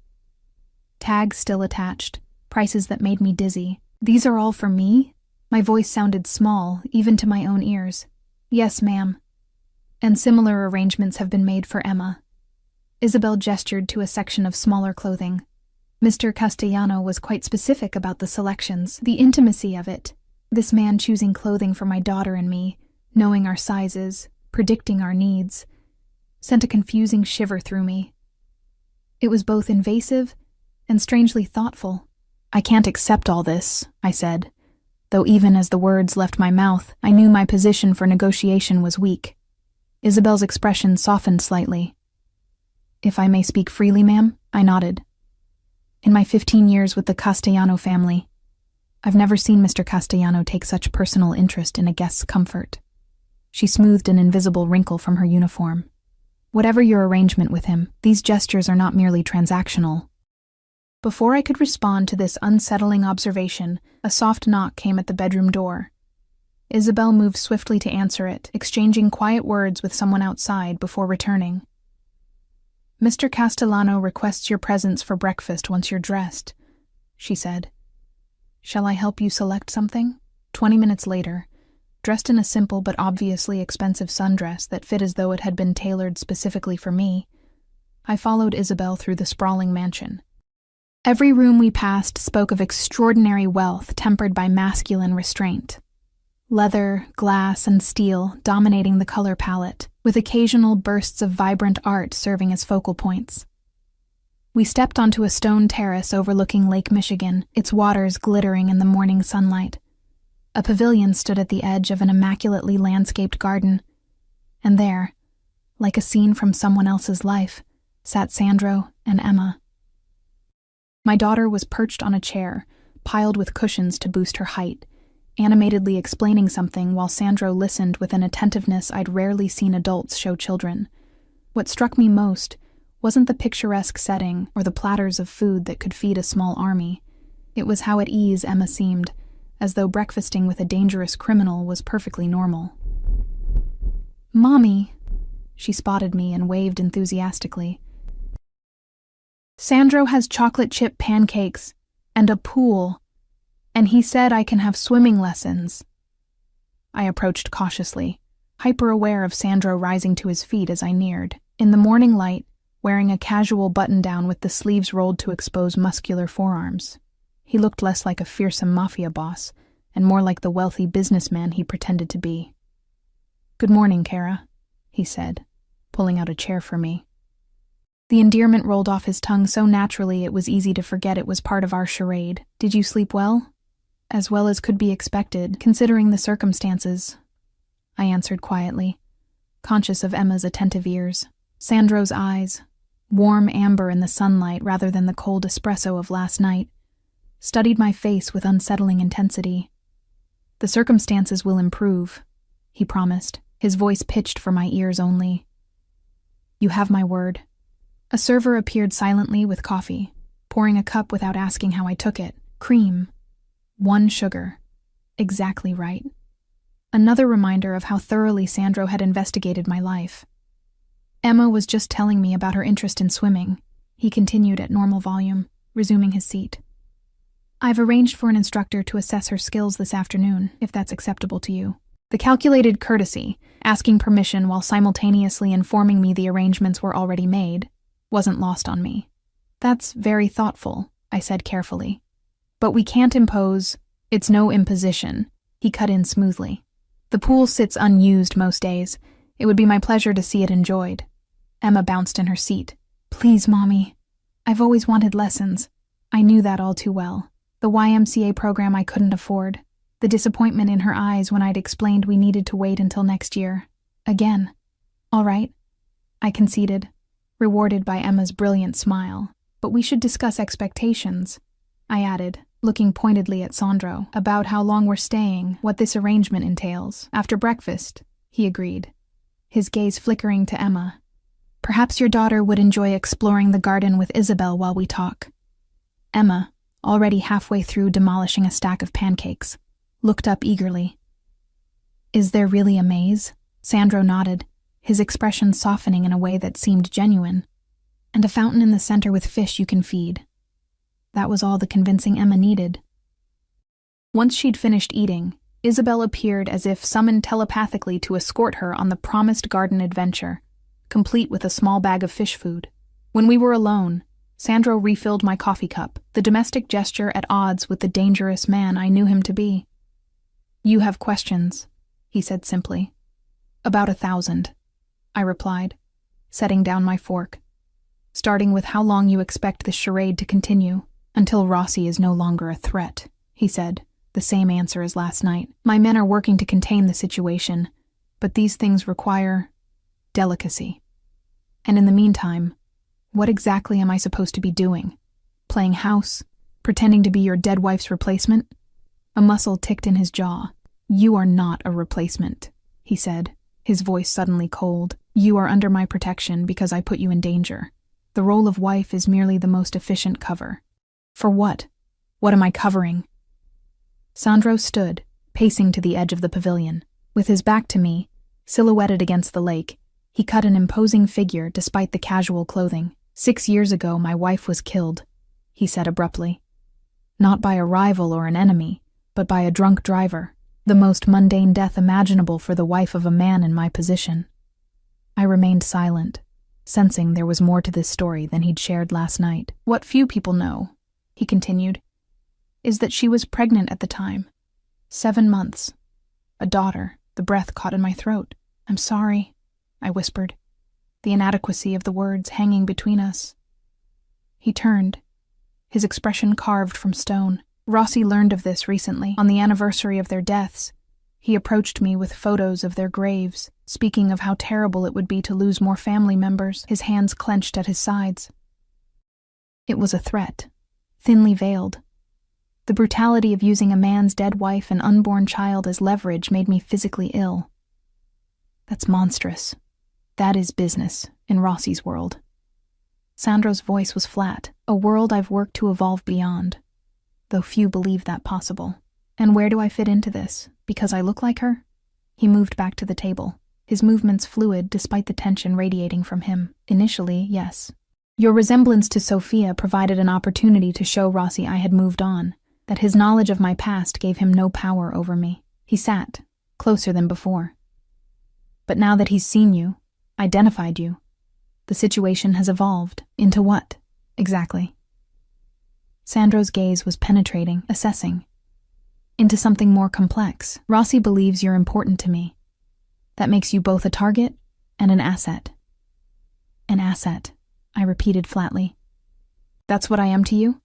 Tags still attached, prices that made me dizzy. "These are all for me?" My voice sounded small, even to my own ears. "Yes, ma'am. And similar arrangements have been made for Emma." Isabel gestured to a section of smaller clothing. Mr. Castellano was quite specific about the selections, the intimacy of it. This man choosing clothing for my daughter and me, knowing our sizes, predicting our needs, sent a confusing shiver through me. It was both invasive and strangely thoughtful. "I can't accept all this," I said, though even as the words left my mouth, I knew my position for negotiation was weak. Isabel's expression softened slightly. "If I may speak freely, ma'am?" I nodded. "In my 15 years with the Castellano family, I've never seen Mr. Castellano take such personal interest in a guest's comfort." She smoothed an invisible wrinkle from her uniform. "Whatever your arrangement with him, these gestures are not merely transactional. Before I could respond to this unsettling observation, a soft knock came at the bedroom door. Isabel moved swiftly to answer it, exchanging quiet words with someone outside before returning. "Mr. Castellano requests your presence for breakfast once you're dressed," she said. "Shall I help you select something?" 20 minutes later, dressed in a simple but obviously expensive sundress that fit as though it had been tailored specifically for me, I followed Isabel through the sprawling mansion. Every room we passed spoke of extraordinary wealth tempered by masculine restraint. Leather, glass, and steel dominating the color palette, with occasional bursts of vibrant art serving as focal points. We stepped onto a stone terrace overlooking Lake Michigan, its waters glittering in the morning sunlight. A pavilion stood at the edge of an immaculately landscaped garden, and there, like a scene from someone else's life, sat Sandro and Emma. My daughter was perched on a chair, piled with cushions to boost her height, animatedly explaining something while Sandro listened with an attentiveness I'd rarely seen adults show children. What struck me most wasn't the picturesque setting or the platters of food that could feed a small army. It was how at ease Emma seemed, as though breakfasting with a dangerous criminal was perfectly normal. "Mommy," she spotted me and waved enthusiastically. "Sandro has chocolate chip pancakes and a pool, and he said I can have swimming lessons." I approached cautiously, hyper-aware of Sandro rising to his feet as I neared. In the morning light, wearing a casual button-down with the sleeves rolled to expose muscular forearms, he looked less like a fearsome Mafia boss and more like the wealthy businessman he pretended to be. "Good morning, Kara," he said, pulling out a chair for me. The endearment rolled off his tongue so naturally it was easy to forget it was part of our charade. "Did you sleep well?" "As well as could be expected, considering the circumstances," I answered quietly, conscious of Emma's attentive ears. Sandro's eyes, warm amber in the sunlight rather than the cold espresso of last night, studied my face with unsettling intensity. "The circumstances will improve," he promised, his voice pitched for my ears only. "You have my word." A server appeared silently with coffee, pouring a cup without asking how I took it. Cream. 1 sugar. Exactly right. Another reminder of how thoroughly Sandro had investigated my life. "Emma was just telling me about her interest in swimming," he continued at normal volume, resuming his seat. "I've arranged for an instructor to assess her skills this afternoon, if that's acceptable to you." The calculated courtesy, asking permission while simultaneously informing me the arrangements were already made, wasn't lost on me. "That's very thoughtful," I said carefully. "But we can't impose—" "It's no imposition," he cut in smoothly. "The pool sits unused most days. It would be my pleasure to see it enjoyed." Emma bounced in her seat. "Please, Mommy. I've always wanted lessons." I knew that all too well. The YMCA program I couldn't afford. The disappointment in her eyes when I'd explained we needed to wait until next year. Again. "All right," I conceded, rewarded by Emma's brilliant smile. "But we should discuss expectations," I added, looking pointedly at Sandro, "about how long we're staying, what this arrangement entails." "After breakfast," he agreed, his gaze flickering to Emma. "Perhaps your daughter would enjoy exploring the garden with Isabel while we talk." Emma, already halfway through demolishing a stack of pancakes, looked up eagerly. "Is there really a maze?" Sandro nodded, his expression softening in a way that seemed genuine. "And a fountain in the center with fish you can feed." That was all the convincing Emma needed. Once she'd finished eating, Isabel appeared as if summoned telepathically to escort her on the promised garden adventure, complete with a small bag of fish food. When we were alone, Sandro refilled my coffee cup, the domestic gesture at odds with the dangerous man I knew him to be. "You have questions," he said simply. "About 1,000, I replied, setting down my fork. "Starting with how long you expect this charade to continue." "Until Rossi is no longer a threat," he said, the same answer as last night. "My men are working to contain the situation, but these things require delicacy. And in the meantime, what exactly am I supposed to be doing? Playing house? Pretending to be your dead wife's replacement?" A muscle ticked in his jaw. "You are not a replacement," he said, his voice suddenly cold. "You are under my protection because I put you in danger. The role of wife is merely the most efficient cover." For what? What am I covering? Sandro stood, pacing to the edge of the pavilion. With his back to me, silhouetted against the lake, he cut an imposing figure despite the casual clothing. 6 years ago, my wife was killed, he said abruptly. Not by a rival or an enemy, but by a drunk driver. The most mundane death imaginable for the wife of a man in my position. I remained silent, sensing there was more to this story than he'd shared last night. What few people know, he continued, is that she was pregnant at the time. 7 months. A daughter. The breath caught in my throat. I'm sorry, I whispered, the inadequacy of the words hanging between us. He turned, his expression carved from stone. Rossi learned of this recently, on the anniversary of their deaths. He approached me with photos of their graves, speaking of how terrible it would be to lose more family members, his hands clenched at his sides. It was a threat, thinly veiled. The brutality of using a man's dead wife and unborn child as leverage made me physically ill. That's monstrous. That is business, in Rossi's world. Sandro's voice was flat, a world I've worked to evolve beyond, though few believe that possible. And where do I fit into this? Because I look like her? He moved back to the table, his movements fluid despite the tension radiating from him. Initially, yes. Your resemblance to Sophia provided an opportunity to show Rossi I had moved on, that his knowledge of my past gave him no power over me. He sat, closer than before. But now that he's seen you, identified you, the situation has evolved. Into what, exactly? Sandro's gaze was penetrating, assessing. Into something more complex. Rossi believes you're important to me. That makes you both a target and an asset. An asset, I repeated flatly. That's what I am to you?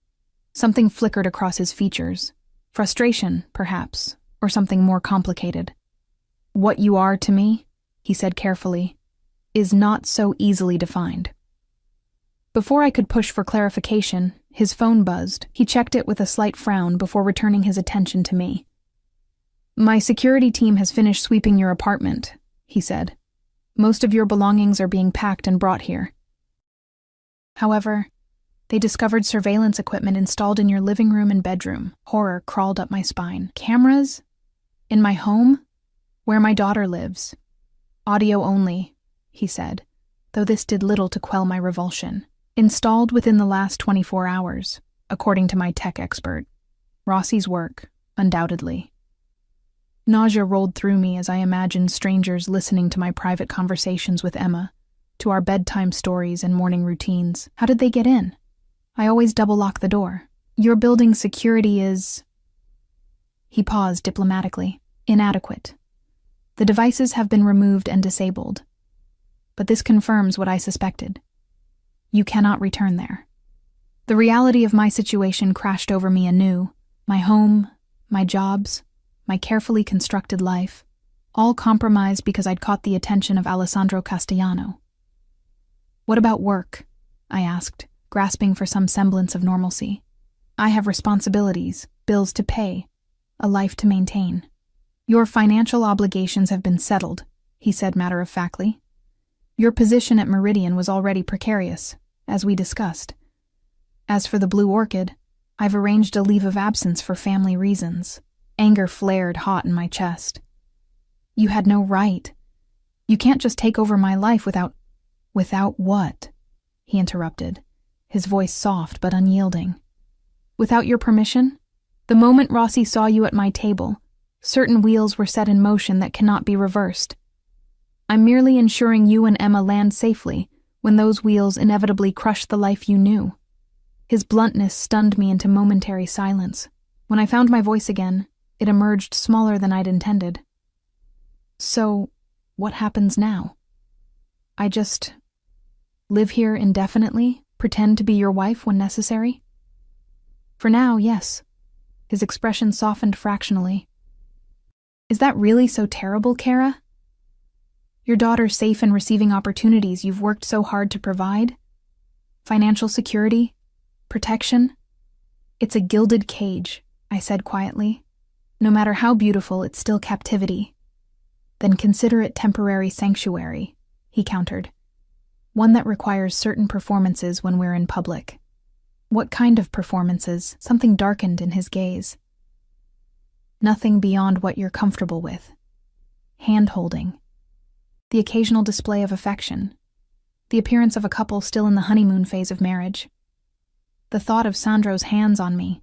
Something flickered across his features. Frustration, perhaps, or something more complicated. What you are to me, he said carefully, is not so easily defined. Before I could push for clarification, his phone buzzed. He checked it with a slight frown before returning his attention to me. My security team has finished sweeping your apartment, he said. Most of your belongings are being packed and brought here. However, they discovered surveillance equipment installed in your living room and bedroom. Horror crawled up my spine. Cameras? In my home? Where my daughter lives. Audio only, he said, though this did little to quell my revulsion. Installed within the last 24 hours, according to my tech expert. Rossi's work, undoubtedly. Nausea rolled through me as I imagined strangers listening to my private conversations with Emma, to our bedtime stories and morning routines. How did they get in? I always double-lock the door. Your building's security is... He paused diplomatically. Inadequate. The devices have been removed and disabled. But this confirms what I suspected. You cannot return there. The reality of my situation crashed over me anew. My home, my jobs, my carefully constructed life, all compromised because I'd caught the attention of Alessandro Castellano. What about work? I asked, grasping for some semblance of normalcy. I have responsibilities, bills to pay, a life to maintain. Your financial obligations have been settled, he said matter-of-factly. Your position at Meridian was already precarious, as we discussed. As for the Blue Orchid, I've arranged a leave of absence for family reasons. Anger flared hot in my chest. You had no right. You can't just take over my life without... Without what? He interrupted, his voice soft but unyielding. Without your permission? The moment Rossi saw you at my table, certain wheels were set in motion that cannot be reversed. I'm merely ensuring you and Emma land safely when those wheels inevitably crush the life you knew. His bluntness stunned me into momentary silence. When I found my voice again, it emerged smaller than I'd intended. So, what happens now? I just live here indefinitely, pretend to be your wife when necessary? For now, yes. His expression softened fractionally. Is that really so terrible, Kara? Your daughter's safe and receiving opportunities you've worked so hard to provide? Financial security? Protection? It's a gilded cage, I said quietly. No matter how beautiful, it's still captivity. Then consider it temporary sanctuary, he countered. One that requires certain performances when we're in public. What kind of performances? Something darkened in his gaze. Nothing beyond what you're comfortable with. Hand-holding. The occasional display of affection. The appearance of a couple still in the honeymoon phase of marriage. The thought of Sandro's hands on me,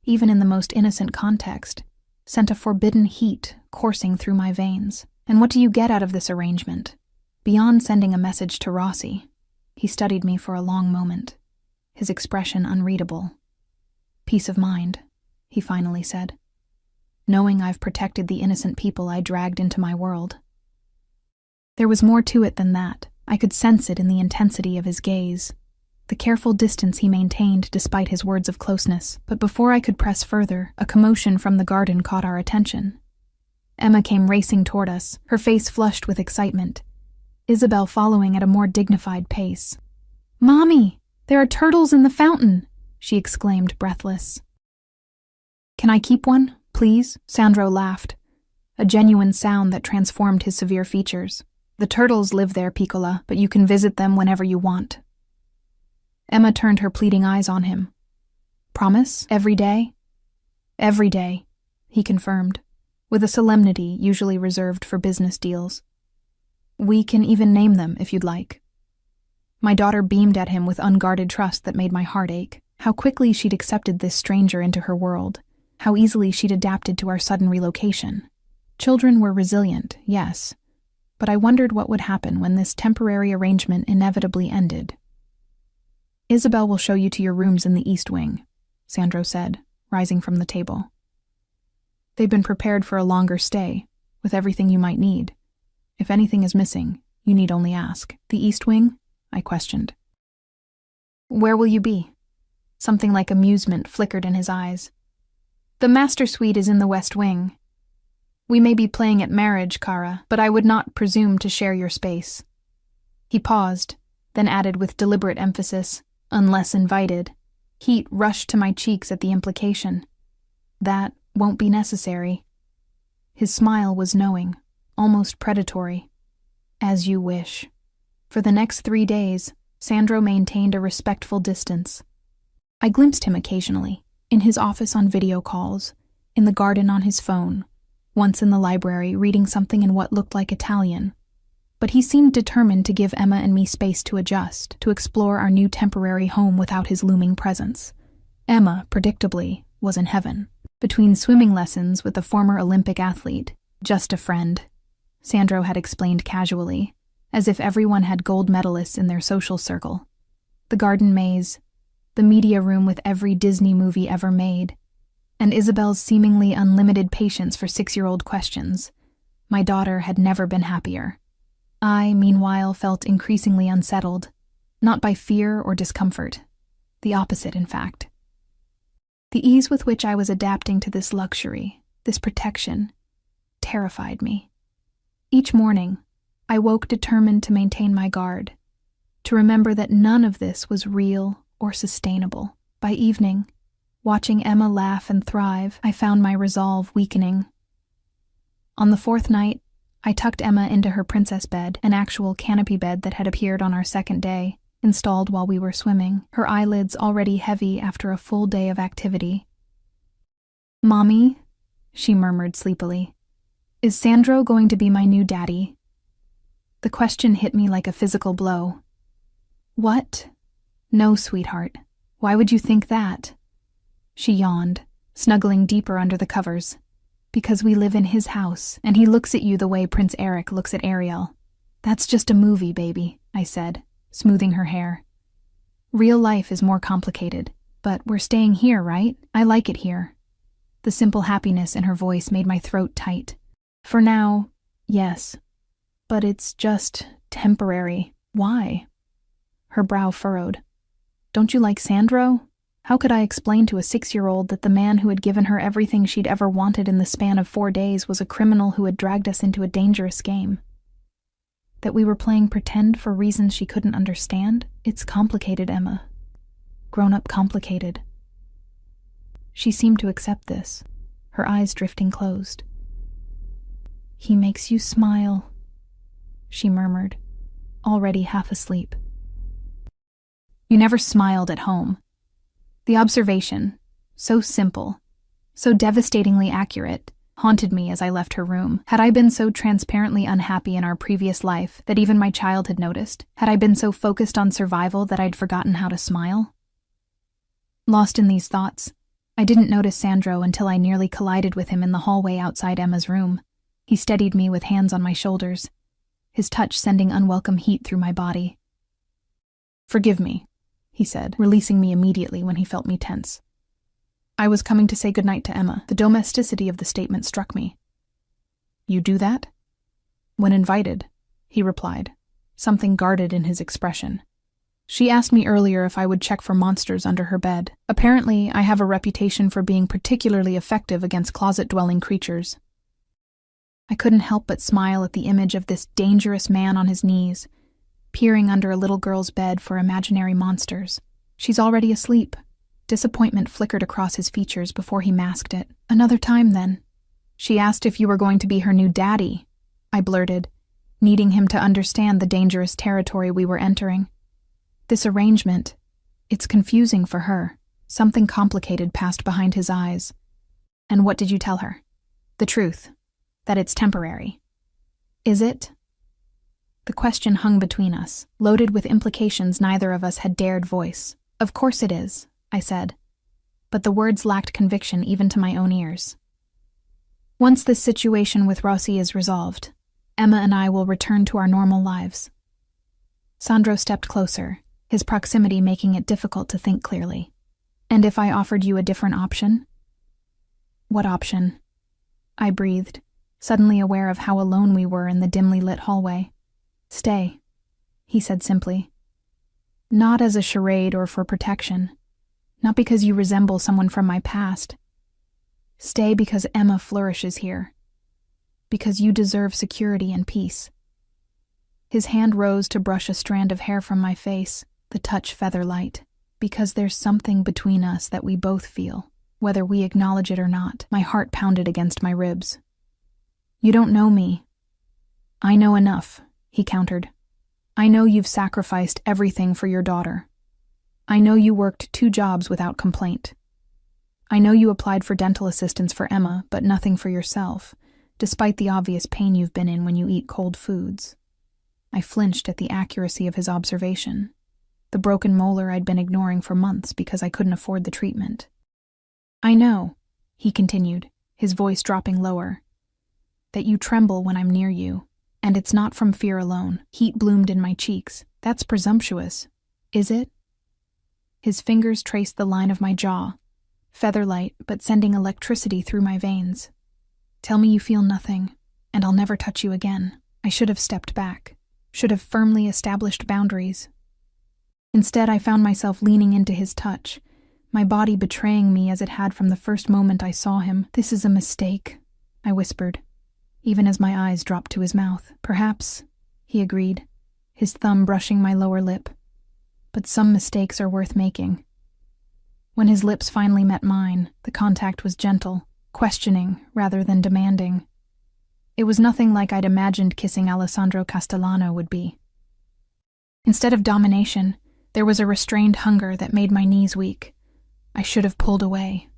even in the most innocent context, sent a forbidden heat coursing through my veins. And what do you get out of this arrangement? Beyond sending a message to Rossi, he studied me for a long moment, his expression unreadable. Peace of mind, he finally said, knowing I've protected the innocent people I dragged into my world. There was more to it than that. I could sense it in the intensity of his gaze, the careful distance he maintained despite his words of closeness. But before I could press further, a commotion from the garden caught our attention. Emma came racing toward us, her face flushed with excitement, Isabel following at a more dignified pace. "Mommy, there are turtles in the fountain!" she exclaimed, breathless. "Can I keep one, please?" Sandro laughed, a genuine sound that transformed his severe features. "The turtles live there, Piccola, but you can visit them whenever you want." Emma turned her pleading eyes on him. "Promise? Every day?" "Every day," he confirmed, with a solemnity usually reserved for business deals. "We can even name them if you'd like." My daughter beamed at him with unguarded trust that made my heart ache. How quickly she'd accepted this stranger into her world, how easily she'd adapted to our sudden relocation. Children were resilient, yes, but I wondered what would happen when this temporary arrangement inevitably ended. "Isabel will show you to your rooms in the East Wing," Sandro said, rising from the table. "They've been prepared for a longer stay, with everything you might need. If anything is missing, you need only ask." "The East Wing?" I questioned. "Where will you be?" Something like amusement flickered in his eyes. "The master suite is in the West Wing. We may be playing at marriage, Cara, but I would not presume to share your space." He paused, then added with deliberate emphasis, "Unless invited." Heat rushed to my cheeks at the implication. "That won't be necessary." His smile was knowing, almost predatory. "As you wish." For the next 3 days, Sandro maintained a respectful distance. I glimpsed him occasionally, in his office on video calls, in the garden on his phone, once in the library reading something in what looked like Italian. But he seemed determined to give Emma and me space to adjust, to explore our new temporary home without his looming presence. Emma, predictably, was in heaven. Between swimming lessons with a former Olympic athlete, just a friend, Sandro had explained casually, as if everyone had gold medalists in their social circle. The garden maze, the media room with every Disney movie ever made, and Isabel's seemingly unlimited patience for 6-year-old questions. My daughter had never been happier. I, meanwhile, felt increasingly unsettled, not by fear or discomfort. The opposite, in fact. The ease with which I was adapting to this luxury, this protection, terrified me. Each morning, I woke determined to maintain my guard, to remember that none of this was real or sustainable. By evening, watching Emma laugh and thrive, I found my resolve weakening. On the 4th night, I tucked Emma into her princess bed, an actual canopy bed that had appeared on our 2nd day, installed while we were swimming, her eyelids already heavy after a full day of activity. "Mommy," she murmured sleepily, "is Sandro going to be my new daddy?" The question hit me like a physical blow. "What?" "No, sweetheart. Why would you think that?" She yawned, snuggling deeper under the covers. "Because we live in his house, and he looks at you the way Prince Eric looks at Ariel." "That's just a movie, baby," I said, smoothing her hair. "Real life is more complicated, but we're staying here, right? I like it here." The simple happiness in her voice made my throat tight. "For now, yes. But it's just temporary." "Why?" Her brow furrowed. "Don't you like Sandro?" How could I explain to a 6-year-old that the man who had given her everything she'd ever wanted in the span of 4 days was a criminal who had dragged us into a dangerous game? That we were playing pretend for reasons she couldn't understand? It's complicated, Emma. Grown-up complicated. She seemed to accept this, her eyes drifting closed. "He makes you smile," she murmured, already half asleep. "You never smiled at home." The observation, so simple, so devastatingly accurate, haunted me as I left her room. Had I been so transparently unhappy in our previous life that even my child had noticed? Had I been so focused on survival that I'd forgotten how to smile? Lost in these thoughts, I didn't notice Sandro until I nearly collided with him in the hallway outside Emma's room. He steadied me with hands on my shoulders, his touch sending unwelcome heat through my body. "Forgive me," he said, releasing me immediately when he felt me tense. "I was coming to say goodnight to Emma." The domesticity of the statement struck me. "You do that?" "When invited," he replied, something guarded in his expression. "She asked me earlier if I would check for monsters under her bed. Apparently, I have a reputation for being particularly effective against closet-dwelling creatures." I couldn't help but smile at the image of this dangerous man on his knees, peering under a little girl's bed for imaginary monsters. "She's already asleep." Disappointment flickered across his features before he masked it. "Another time, then." "She asked if you were going to be her new daddy," I blurted, needing him to understand the dangerous territory we were entering. "This arrangement, it's confusing for her." Something complicated passed behind his eyes. "And what did you tell her?" "The truth. That it's temporary." "Is it?" The question hung between us, loaded with implications neither of us had dared voice. "Of course it is," I said, but the words lacked conviction even to my own ears. "Once this situation with Rossi is resolved, Emma and I will return to our normal lives." Sandro stepped closer, his proximity making it difficult to think clearly. "And if I offered you a different option?" "What option?" I breathed, suddenly aware of how alone we were in the dimly lit hallway. "Stay," he said simply. "Not as a charade or for protection. Not because you resemble someone from my past. Stay because Emma flourishes here. Because you deserve security and peace." His hand rose to brush a strand of hair from my face, the touch feather-light. "Because there's something between us that we both feel, whether we acknowledge it or not." My heart pounded against my ribs. "You don't know me." "I know enough," he countered. "I know you've sacrificed everything for your daughter. I know you worked 2 jobs without complaint. I know you applied for dental assistance for Emma, but nothing for yourself, despite the obvious pain you've been in when you eat cold foods." I flinched at the accuracy of his observation, the broken molar I'd been ignoring for months because I couldn't afford the treatment. "I know," he continued, his voice dropping lower, "that you tremble when I'm near you, and it's not from fear alone." Heat bloomed in my cheeks. "That's presumptuous. Is it?" His fingers traced the line of my jaw, featherlight but sending electricity through my veins. "Tell me you feel nothing, and I'll never touch you again." I should have stepped back, should have firmly established boundaries. Instead, I found myself leaning into his touch, my body betraying me as it had from the first moment I saw him. "This is a mistake," I whispered, even as my eyes dropped to his mouth. "Perhaps," he agreed, his thumb brushing my lower lip. "But some mistakes are worth making." When his lips finally met mine, the contact was gentle, questioning rather than demanding. It was nothing like I'd imagined kissing Alessandro Castellano would be. Instead of domination, there was a restrained hunger that made my knees weak. I should have pulled away.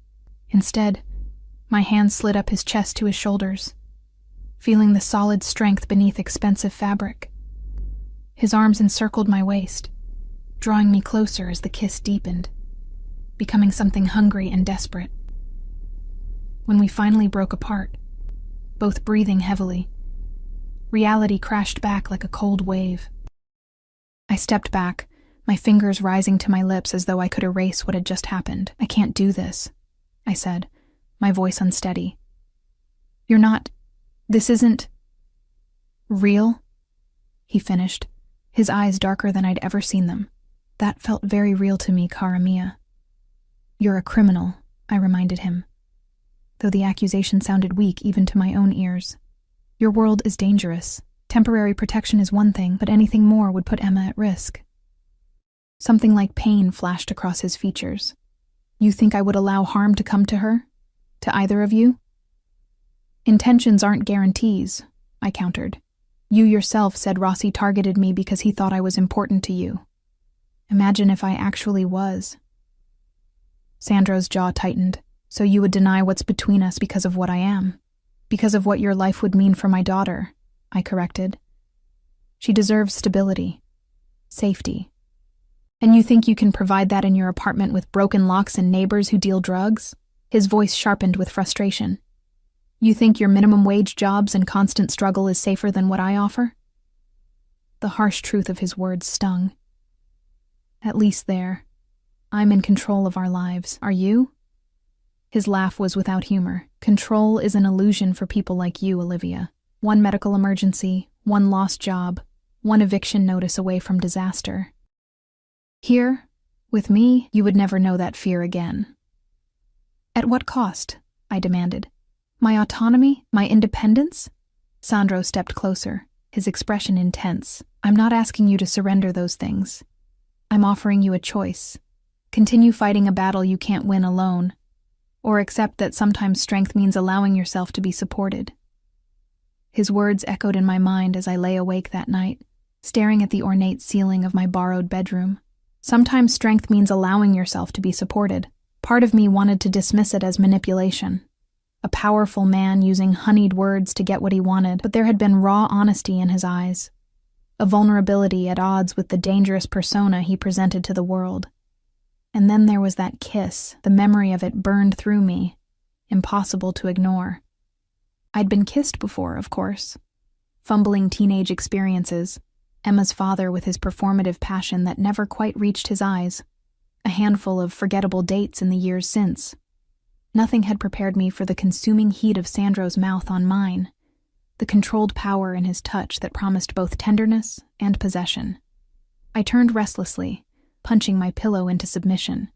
Instead, my hand slid up his chest to his shoulders, feeling the solid strength beneath expensive fabric. His arms encircled my waist, drawing me closer as the kiss deepened, becoming something hungry and desperate. When we finally broke apart, both breathing heavily, reality crashed back like a cold wave. I stepped back, my fingers rising to my lips as though I could erase what had just happened. "I can't do this," I said, my voice unsteady. This isn't real," he finished, his eyes darker than I'd ever seen them. "That felt very real to me, cara mia." "You're a criminal," I reminded him, though the accusation sounded weak even to my own ears. "Your world is dangerous. Temporary protection is one thing, but anything more would put Emma at risk." Something like pain flashed across his features. "You think I would allow harm to come to her? To either of you?" "Intentions aren't guarantees," I countered. "You yourself said Rossi targeted me because he thought I was important to you. Imagine if I actually was." Sandro's jaw tightened. So you would deny what's between us because of what I am? Because of what your life would mean for my daughter, I corrected. She deserves stability, safety. And you think you can provide that in your apartment with broken locks and neighbors who deal drugs? His voice sharpened with frustration. You think your minimum wage jobs and constant struggle is safer than what I offer? The harsh truth of his words stung. At least there. I'm in control of our lives. Are you? His laugh was without humor. Control is an illusion for people like you, Olivia. One medical emergency, one lost job, one eviction notice away from disaster. Here, with me, you would never know that fear again. At what cost? I demanded. My autonomy? My independence? Sandro stepped closer, his expression intense. I'm not asking you to surrender those things. I'm offering you a choice. Continue fighting a battle you can't win alone, or accept that sometimes strength means allowing yourself to be supported. His words echoed in my mind as I lay awake that night, staring at the ornate ceiling of my borrowed bedroom. Sometimes strength means allowing yourself to be supported. Part of me wanted to dismiss it as manipulation. A powerful man using honeyed words to get what he wanted, but there had been raw honesty in his eyes. A vulnerability at odds with the dangerous persona he presented to the world. And then there was that kiss. The memory of it burned through me. Impossible to ignore. I'd been kissed before, of course. Fumbling teenage experiences. Emma's father with his performative passion that never quite reached his eyes. A handful of forgettable dates in the years since. Nothing had prepared me for the consuming heat of Sandro's mouth on mine. The controlled power in his touch that promised both tenderness and possession. I turned restlessly, punching my pillow into submission.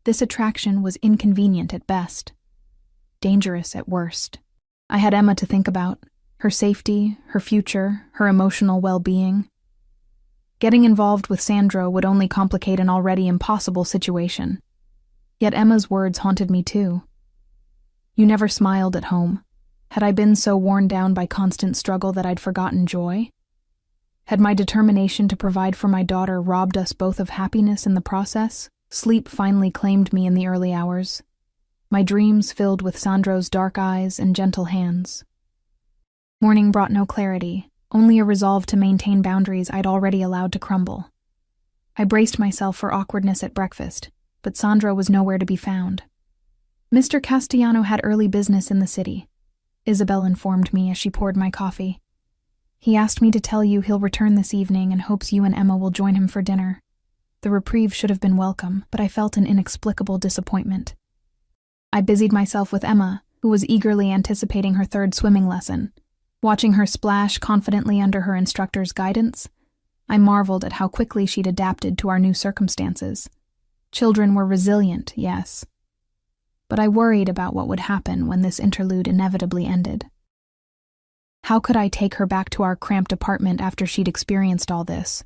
This attraction was inconvenient at best, dangerous at worst. I had Emma to think about, her safety, her future, her emotional well-being. Getting involved with Sandro would only complicate an already impossible situation. Yet Emma's words haunted me too. You never smiled at home. Had I been so worn down by constant struggle that I'd forgotten joy? Had my determination to provide for my daughter robbed us both of happiness in the process? Sleep finally claimed me in the early hours. My dreams filled with Sandro's dark eyes and gentle hands. Morning brought no clarity, only a resolve to maintain boundaries I'd already allowed to crumble. I braced myself for awkwardness at breakfast, but Sandro was nowhere to be found. Mr. Castellano had early business in the city, Isabel informed me as she poured my coffee. He asked me to tell you he'll return this evening and hopes you and Emma will join him for dinner. The reprieve should have been welcome, but I felt an inexplicable disappointment. I busied myself with Emma, who was eagerly anticipating her third swimming lesson. Watching her splash confidently under her instructor's guidance, I marveled at how quickly she'd adapted to our new circumstances. Children were resilient, yes. But I worried about what would happen when this interlude inevitably ended. How could I take her back to our cramped apartment after she'd experienced all this?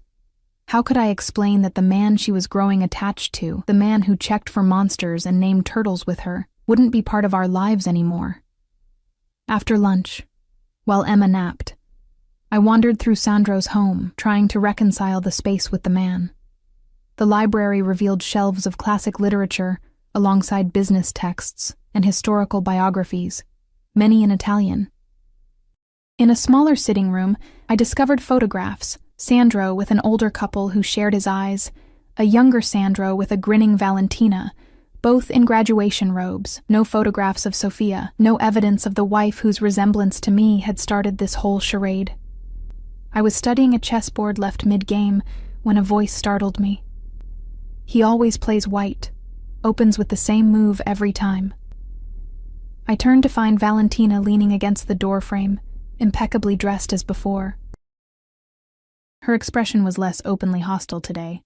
How could I explain that the man she was growing attached to, the man who checked for monsters and named turtles with her, wouldn't be part of our lives anymore? After lunch, while Emma napped, I wandered through Sandro's home, trying to reconcile the space with the man. The library revealed shelves of classic literature, alongside business texts and historical biographies, many in Italian. In a smaller sitting room, I discovered photographs, Sandro with an older couple who shared his eyes, a younger Sandro with a grinning Valentina, both in graduation robes, no photographs of Sophia, no evidence of the wife whose resemblance to me had started this whole charade. I was studying a chessboard left mid-game when a voice startled me. He always plays white, opens with the same move every time. I turned to find Valentina leaning against the doorframe, impeccably dressed as before. Her expression was less openly hostile today,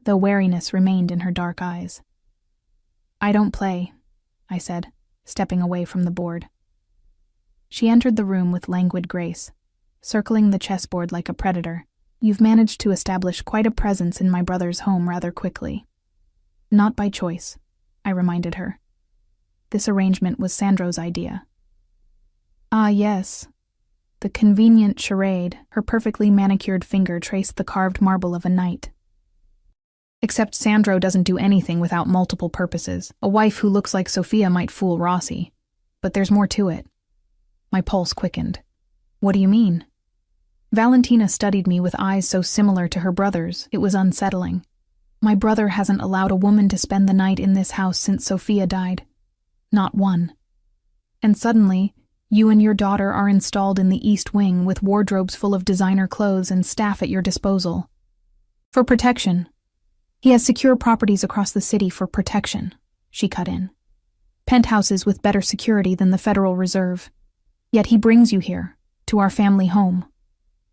though wariness remained in her dark eyes. I don't play, I said, stepping away from the board. She entered the room with languid grace, circling the chessboard like a predator. You've managed to establish quite a presence in my brother's home rather quickly. Not by choice, I reminded her. This arrangement was Sandro's idea. Ah, yes. The convenient charade, her perfectly manicured finger traced the carved marble of a knight. Except Sandro doesn't do anything without multiple purposes. A wife who looks like Sophia might fool Rossi. But there's more to it. My pulse quickened. What do you mean? Valentina studied me with eyes so similar to her brother's, it was unsettling. My brother hasn't allowed a woman to spend the night in this house since Sophia died. Not one. And suddenly, you and your daughter are installed in the East Wing with wardrobes full of designer clothes and staff at your disposal. For protection. He has secure properties across the city for protection, she cut in. Penthouses with better security than the Federal Reserve. Yet he brings you here, to our family home.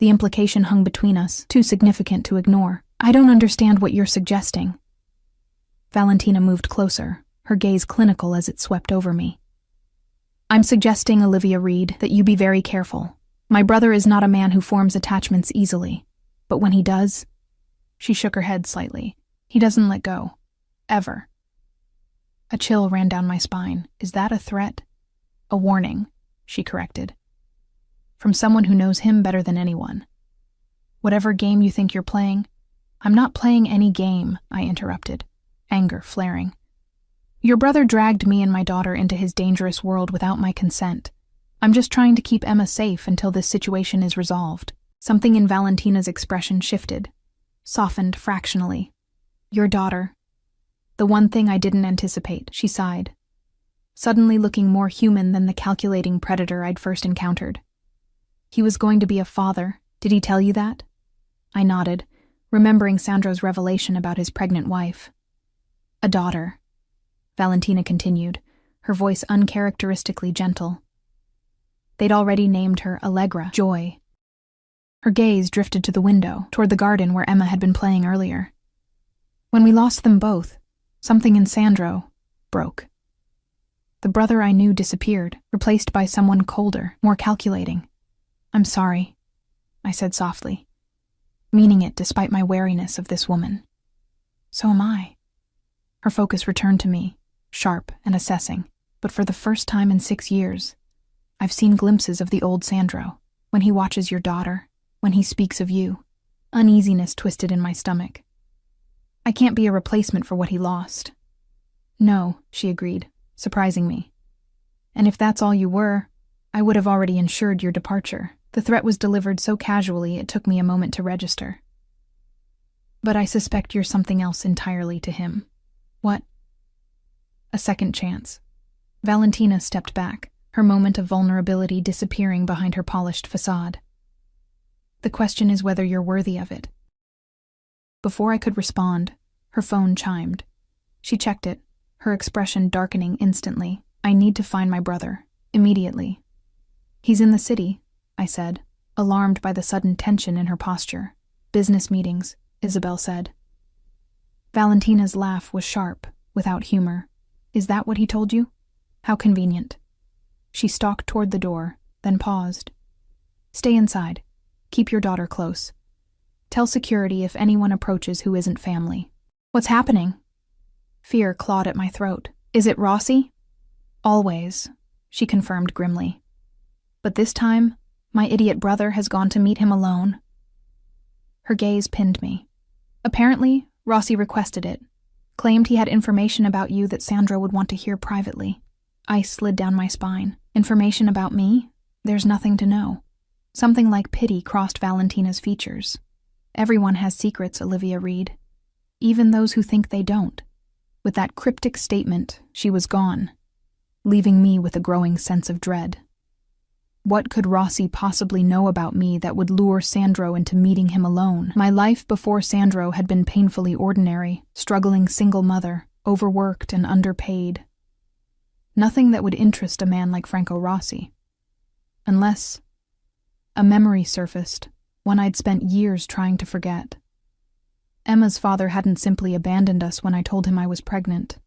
The implication hung between us, too significant to ignore. I don't understand what you're suggesting. Valentina moved closer, her gaze clinical as it swept over me. I'm suggesting, Olivia Reed, that you be very careful. My brother is not a man who forms attachments easily. But when he does, she shook her head slightly, he doesn't let go. Ever. A chill ran down my spine. Is that a threat? A warning, she corrected. From someone who knows him better than anyone. Whatever game you think you're playing, I'm not playing any game, I interrupted, anger flaring. Your brother dragged me and my daughter into his dangerous world without my consent. I'm just trying to keep Emma safe until this situation is resolved. Something in Valentina's expression shifted, softened fractionally. Your daughter. The one thing I didn't anticipate, she sighed, suddenly looking more human than the calculating predator I'd first encountered. He was going to be a father. Did he tell you that? I nodded, remembering Sandro's revelation about his pregnant wife. A daughter, Valentina continued, her voice uncharacteristically gentle. They'd already named her Allegra, Joy. Her gaze drifted to the window, toward the garden where Emma had been playing earlier. When we lost them both, something in Sandro broke. The brother I knew disappeared, replaced by someone colder, more calculating. I'm sorry, I said softly, meaning it despite my wariness of this woman. So am I. Her focus returned to me, sharp and assessing, but for the first time in 6 years, I've seen glimpses of the old Sandro, when he watches your daughter, when he speaks of you. Uneasiness twisted in my stomach. I can't be a replacement for what he lost. No, she agreed, surprising me. And if that's all you were, I would have already ensured your departure. The threat was delivered so casually it took me a moment to register. But I suspect you're something else entirely to him. What? A second chance. Valentina stepped back, her moment of vulnerability disappearing behind her polished facade. The question is whether you're worthy of it. Before I could respond, her phone chimed. She checked it, her expression darkening instantly. I need to find my brother, immediately. He's in the city, I said, alarmed by the sudden tension in her posture. Business meetings, Isabel said. Valentina's laugh was sharp, without humor. Is that what he told you? How convenient. She stalked toward the door, then paused. Stay inside. Keep your daughter close. Tell security if anyone approaches who isn't family. What's happening? Fear clawed at my throat. Is it Rossi? Always, she confirmed grimly. But this time, my idiot brother has gone to meet him alone. Her gaze pinned me. Apparently, Rossi requested it, claimed he had information about you that Sandro would want to hear privately. Ice slid down my spine. Information about me? There's nothing to know. Something like pity crossed Valentina's features. Everyone has secrets, Olivia Reed. Even those who think they don't. With that cryptic statement, she was gone, leaving me with a growing sense of dread. What could Rossi possibly know about me that would lure Sandro into meeting him alone? My life before Sandro had been painfully ordinary, struggling single mother, overworked and underpaid. Nothing that would interest a man like Franco Rossi. Unless a memory surfaced, one I'd spent years trying to forget. Emma's father hadn't simply abandoned us when I told him I was pregnant.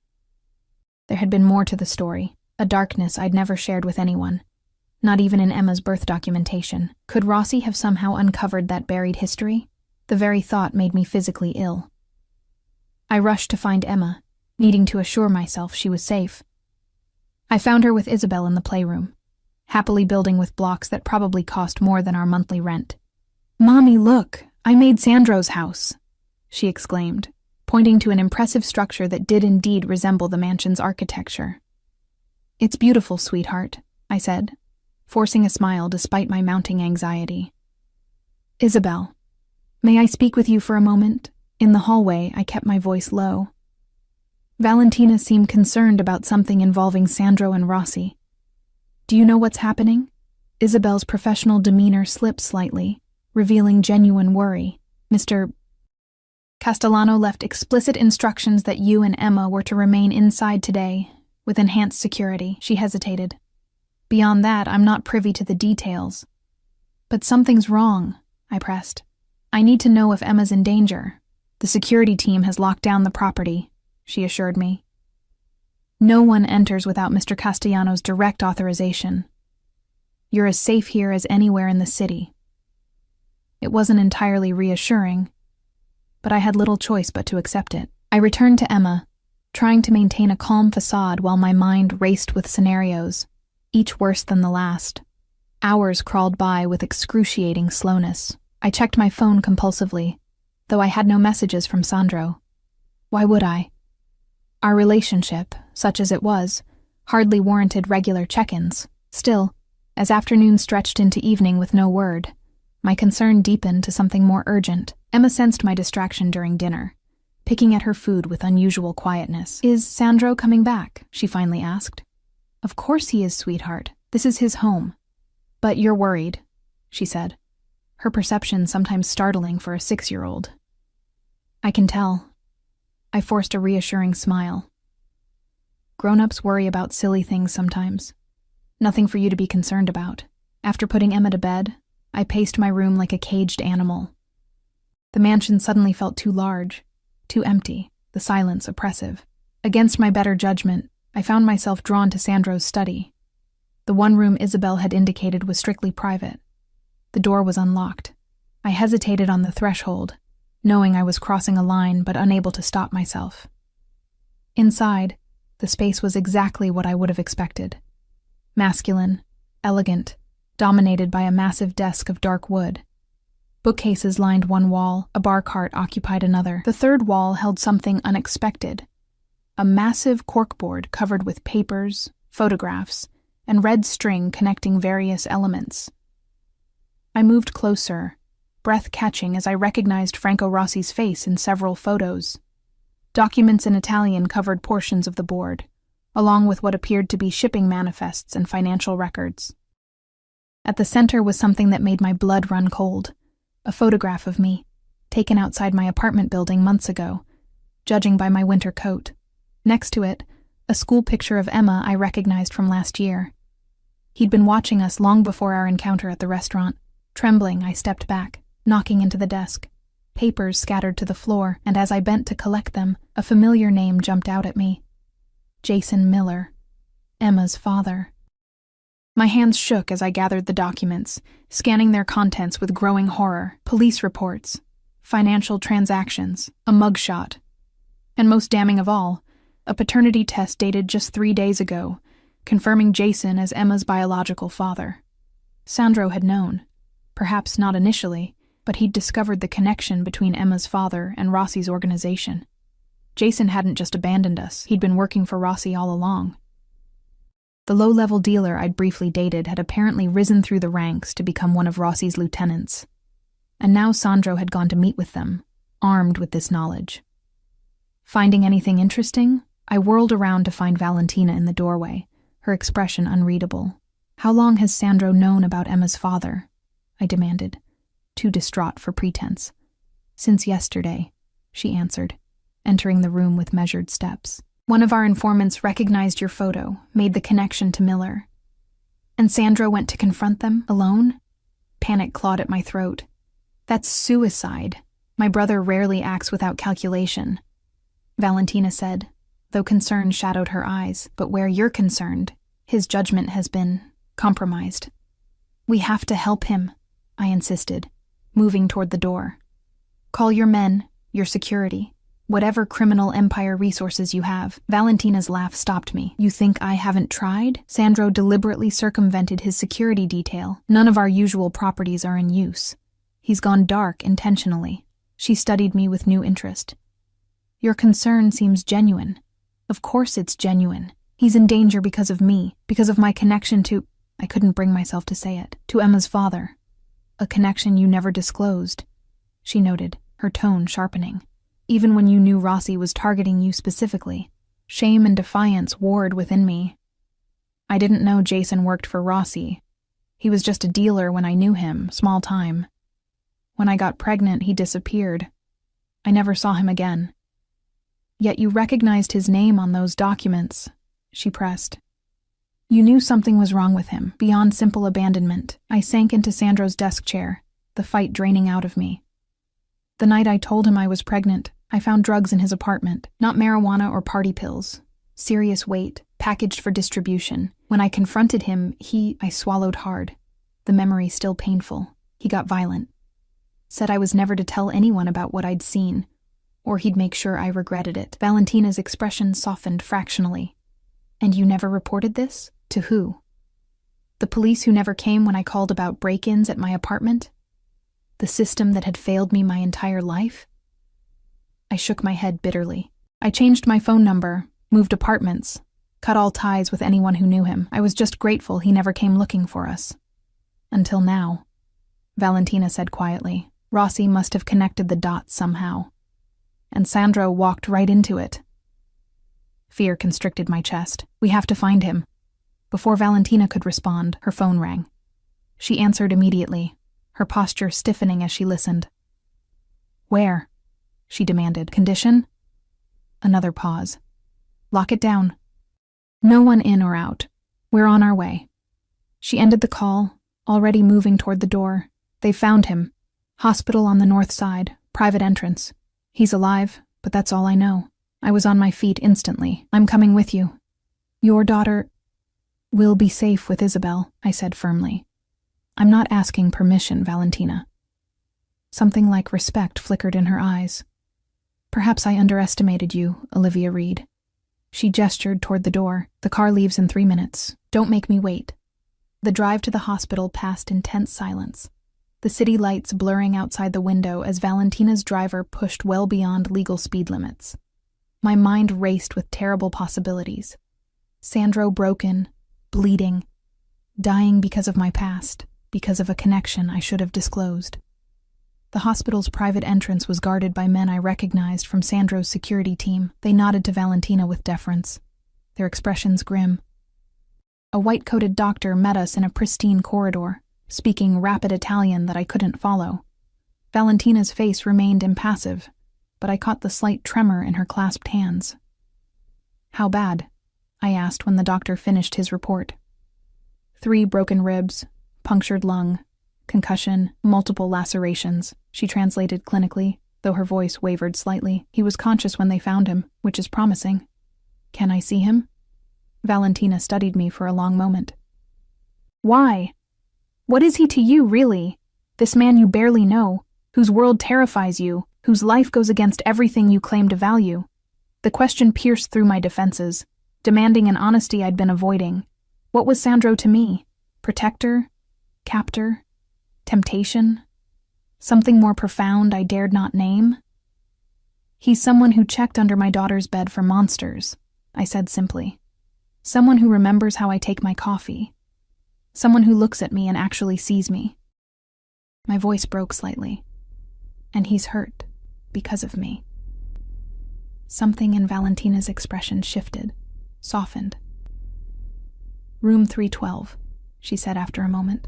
There had been more to the story, a darkness I'd never shared with anyone. Not even in Emma's birth documentation. Could Rossi have somehow uncovered that buried history? The very thought made me physically ill. I rushed to find Emma, needing to assure myself she was safe. I found her with Isabel in the playroom, happily building with blocks that probably cost more than our monthly rent. "Mommy, look! I made Sandro's house!" she exclaimed, pointing to an impressive structure that did indeed resemble the mansion's architecture. "It's beautiful, sweetheart," I said, forcing a smile despite my mounting anxiety. "Isabel, may I speak with you for a moment?" In the hallway, I kept my voice low. Valentina seemed concerned about something involving Sandro and Rossi. "Do you know what's happening?" Isabel's professional demeanor slipped slightly, revealing genuine worry. "Mr. Castellano left explicit instructions that you and Emma were to remain inside today, with enhanced security." She hesitated. "Beyond that, I'm not privy to the details." "But something's wrong," I pressed. "I need to know if Emma's in danger." "The security team has locked down the property," she assured me. "No one enters without Mr. Castellano's direct authorization. You're as safe here as anywhere in the city." It wasn't entirely reassuring, but I had little choice but to accept it. I returned to Emma, trying to maintain a calm facade while my mind raced with scenarios, each worse than the last. Hours crawled by with excruciating slowness. I checked my phone compulsively, though I had no messages from Sandro. Why would I? Our relationship, such as it was, hardly warranted regular check-ins. Still, as afternoon stretched into evening with no word, my concern deepened to something more urgent. Emma sensed my distraction during dinner, picking at her food with unusual quietness. "Is Sandro coming back?" she finally asked. "Of course he is, sweetheart. This is his home." "But you're worried," she said, her perception sometimes startling for a 6-year-old. "I can tell." I forced a reassuring smile. "Grown-ups worry about silly things sometimes. Nothing for you to be concerned about." After putting Emma to bed, I paced my room like a caged animal. The mansion suddenly felt too large, too empty, the silence oppressive. Against my better judgment, I found myself drawn to Sandro's study. The one room Isabel had indicated was strictly private. The door was unlocked. I hesitated on the threshold, knowing I was crossing a line but unable to stop myself. Inside, the space was exactly what I would have expected. Masculine, elegant, dominated by a massive desk of dark wood. Bookcases lined one wall, a bar cart occupied another. The third wall held something unexpected. A massive corkboard covered with papers, photographs, and red string connecting various elements. I moved closer, breath catching as I recognized Franco Rossi's face in several photos. Documents in Italian covered portions of the board, along with what appeared to be shipping manifests and financial records. At the center was something that made my blood run cold. A photograph of me, taken outside my apartment building months ago, judging by my winter coat. Next to it, a school picture of Emma I recognized from last year. He'd been watching us long before our encounter at the restaurant. Trembling, I stepped back, knocking into the desk. Papers scattered to the floor, and as I bent to collect them, a familiar name jumped out at me. Jason Miller, Emma's father. My hands shook as I gathered the documents, scanning their contents with growing horror. Police reports, financial transactions, a mugshot, and most damning of all, a paternity test dated just 3 days ago, confirming Jason as Emma's biological father. Sandro had known, perhaps not initially, but he'd discovered the connection between Emma's father and Rossi's organization. Jason hadn't just abandoned us, he'd been working for Rossi all along. The low-level dealer I'd briefly dated had apparently risen through the ranks to become one of Rossi's lieutenants. And now Sandro had gone to meet with them, armed with this knowledge. Finding anything interesting, I whirled around to find Valentina in the doorway, her expression unreadable. "How long has Sandro known about Emma's father?" I demanded, too distraught for pretense. "Since yesterday," she answered, entering the room with measured steps. "One of our informants recognized your photo, made the connection to Miller. And Sandro went to confront them, alone?" Panic clawed at my throat. "That's suicide. My brother rarely acts without calculation," Valentina said, though concern shadowed her eyes. "But where you're concerned, his judgment has been compromised." "We have to help him," I insisted, moving toward the door. "Call your men, your security. Whatever criminal empire resources you have." Valentina's laugh stopped me. "You think I haven't tried?" Sandro deliberately circumvented his security detail. "None of our usual properties are in use. He's gone dark intentionally." She studied me with new interest. Your concern seems genuine. Of course it's genuine. He's in danger because of me, because of my connection to— I couldn't bring myself to say it— to Emma's father. A connection you never disclosed, she noted, her tone sharpening. Even when you knew Rossi was targeting you specifically, shame and defiance warred within me. I didn't know Jason worked for Rossi. He was just a dealer when I knew him, small time. When I got pregnant, he disappeared. I never saw him again. Yet you recognized his name on those documents, she pressed. You knew something was wrong with him, beyond simple abandonment. I sank into Sandro's desk chair, the fight draining out of me. The night I told him I was pregnant, I found drugs in his apartment, not marijuana or party pills. Serious weight, packaged for distribution. When I confronted him, I swallowed hard. The memory still painful. He got violent. Said I was never to tell anyone about what I'd seen, or he'd make sure I regretted it. Valentina's expression softened fractionally. And you never reported this? To who? The police who never came when I called about break-ins at my apartment? The system that had failed me my entire life? I shook my head bitterly. I changed my phone number, moved apartments, cut all ties with anyone who knew him. I was just grateful he never came looking for us. Until now, Valentina said quietly. Rossi must have connected the dots somehow. And Sandro walked right into it. Fear constricted my chest. We have to find him. Before Valentina could respond, her phone rang. She answered immediately, her posture stiffening as she listened. Where? She demanded. Condition? Another pause. Lock it down. No one in or out. We're on our way. She ended the call, already moving toward the door. They found him. Hospital on the north side, private entrance. He's alive, but that's all I know. I was on my feet instantly. I'm coming with you. Your daughter will be safe with Isabel, I said firmly. I'm not asking permission, Valentina. Something like respect flickered in her eyes. Perhaps I underestimated you, Olivia Reed. She gestured toward the door. The car leaves in 3 minutes. Don't make me wait. The drive to the hospital passed in tense silence, the city lights blurring outside the window as Valentina's driver pushed well beyond legal speed limits. My mind raced with terrible possibilities. Sandro broken, bleeding, dying because of my past, because of a connection I should have disclosed. The hospital's private entrance was guarded by men I recognized from Sandro's security team. They nodded to Valentina with deference, their expressions grim. A white-coated doctor met us in a pristine corridor, speaking rapid Italian that I couldn't follow. Valentina's face remained impassive, but I caught the slight tremor in her clasped hands. How bad? I asked when the doctor finished his report. 3 broken ribs, punctured lung, concussion, multiple lacerations, she translated clinically, though her voice wavered slightly. He was conscious when they found him, which is promising. Can I see him? Valentina studied me for a long moment. Why? What is he to you, really? This man you barely know, whose world terrifies you, whose life goes against everything you claim to value. The question pierced through my defenses, demanding an honesty I'd been avoiding. What was Sandro to me? Protector? Captor? Temptation? Something more profound I dared not name? He's someone who checked under my daughter's bed for monsters, I said simply. Someone who remembers how I take my coffee. Someone who looks at me and actually sees me. My voice broke slightly. And he's hurt because of me. Something in Valentina's expression shifted, softened. Room 312, she said after a moment.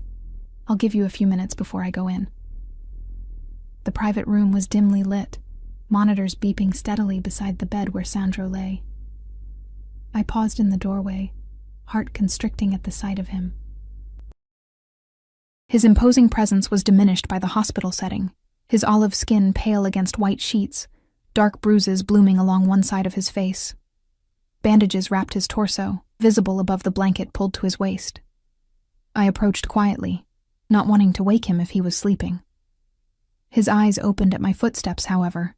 I'll give you a few minutes before I go in. The private room was dimly lit, monitors beeping steadily beside the bed where Sandro lay. I paused in the doorway, heart constricting at the sight of him. His imposing presence was diminished by the hospital setting, his olive skin pale against white sheets, dark bruises blooming along one side of his face. Bandages wrapped his torso, visible above the blanket pulled to his waist. I approached quietly, not wanting to wake him if he was sleeping. His eyes opened at my footsteps, however,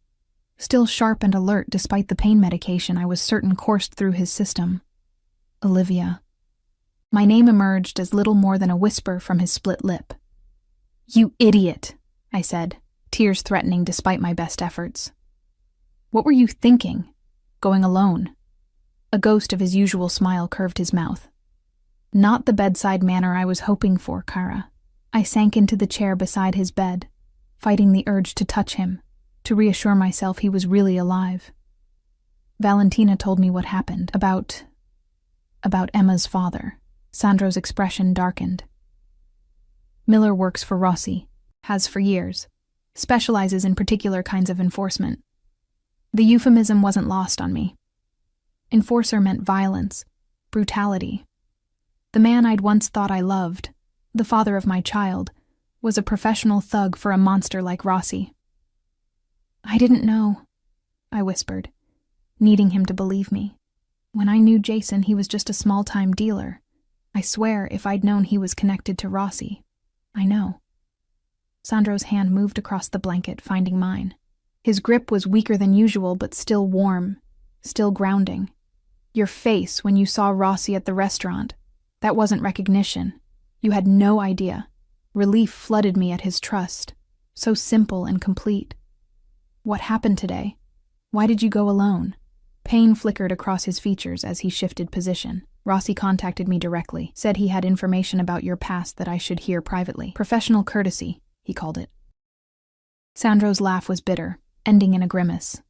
still sharp and alert despite the pain medication I was certain coursed through his system. Olivia. My name emerged as little more than a whisper from his split lip. You idiot, I said, tears threatening despite my best efforts. What were you thinking? Going alone? A ghost of his usual smile curved his mouth. Not the bedside manner I was hoping for, Kara. I sank into the chair beside his bed, fighting the urge to touch him, to reassure myself he was really alive. Valentina told me what happened, about Emma's father. Sandro's expression darkened. Miller works for Rossi, has for years, specializes in particular kinds of enforcement. The euphemism wasn't lost on me. Enforcer meant violence, brutality. The man I'd once thought I loved, the father of my child, was a professional thug for a monster like Rossi. I didn't know, I whispered, needing him to believe me. When I knew Jason, he was just a small-time dealer. I swear, if I'd known he was connected to Rossi. I know. Sandro's hand moved across the blanket, finding mine. His grip was weaker than usual, but still warm, still grounding. Your face when you saw Rossi at the restaurant. That wasn't recognition. You had no idea. Relief flooded me at his trust. So simple and complete. What happened today? Why did you go alone? Pain flickered across his features as he shifted position. Rossi contacted me directly, said he had information about your past that I should hear privately. Professional courtesy, he called it. Sandro's laugh was bitter, ending in a grimace.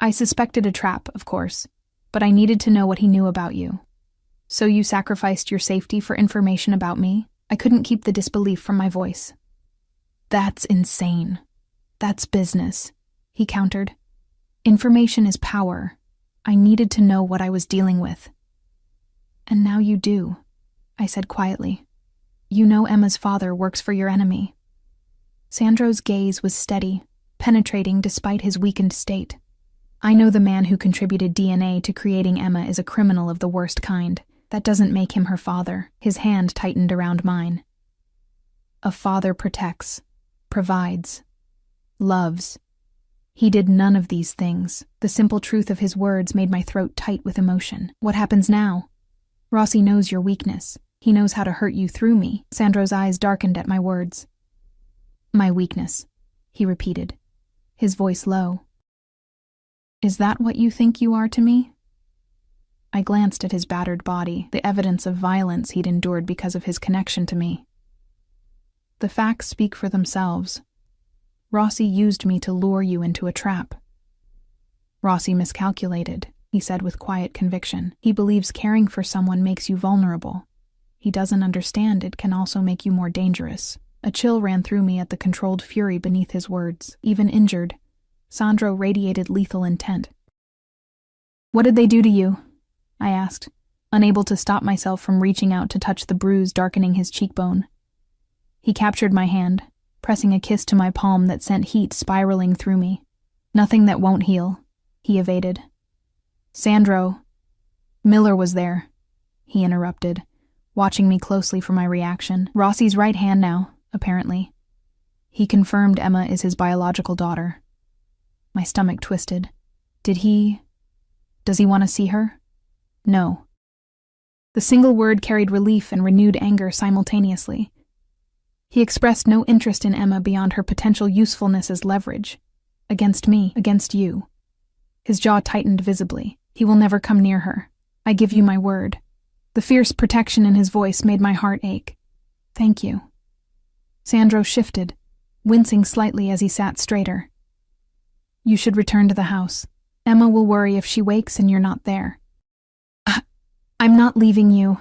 I suspected a trap, of course, but I needed to know what he knew about you. So you sacrificed your safety for information about me? I couldn't keep the disbelief from my voice. That's insane. That's business, he countered. Information is power. I needed to know what I was dealing with. And now you do, I said quietly. You know Emma's father works for your enemy. Sandro's gaze was steady, penetrating despite his weakened state. I know the man who contributed DNA to creating Emma is a criminal of the worst kind. That doesn't make him her father. His hand tightened around mine. A father protects, provides, loves. He did none of these things. The simple truth of his words made my throat tight with emotion. What happens now? Rossi knows your weakness. He knows how to hurt you through me. Sandro's eyes darkened at my words. My weakness, he repeated, his voice low. Is that what you think you are to me? I glanced at his battered body, the evidence of violence he'd endured because of his connection to me. The facts speak for themselves. Rossi used me to lure you into a trap. Rossi miscalculated, he said with quiet conviction. He believes caring for someone makes you vulnerable. He doesn't understand it can also make you more dangerous. A chill ran through me at the controlled fury beneath his words. Even injured, Sandro radiated lethal intent. What did they do to you? I asked, unable to stop myself from reaching out to touch the bruise darkening his cheekbone. He captured my hand, pressing a kiss to my palm that sent heat spiraling through me. Nothing that won't heal, he evaded. Sandro. Miller was there, he interrupted, watching me closely for my reaction. Rossi's right hand now, apparently. He confirmed Emma is his biological daughter. My stomach twisted. Does he want to see her? No. The single word carried relief and renewed anger simultaneously. He expressed no interest in Emma beyond her potential usefulness as leverage. Against me, against you. His jaw tightened visibly. He will never come near her. I give you my word. The fierce protection in his voice made my heart ache. Thank you. Sandro shifted, wincing slightly as he sat straighter. You should return to the house. Emma will worry if she wakes and you're not there. I'm not leaving you,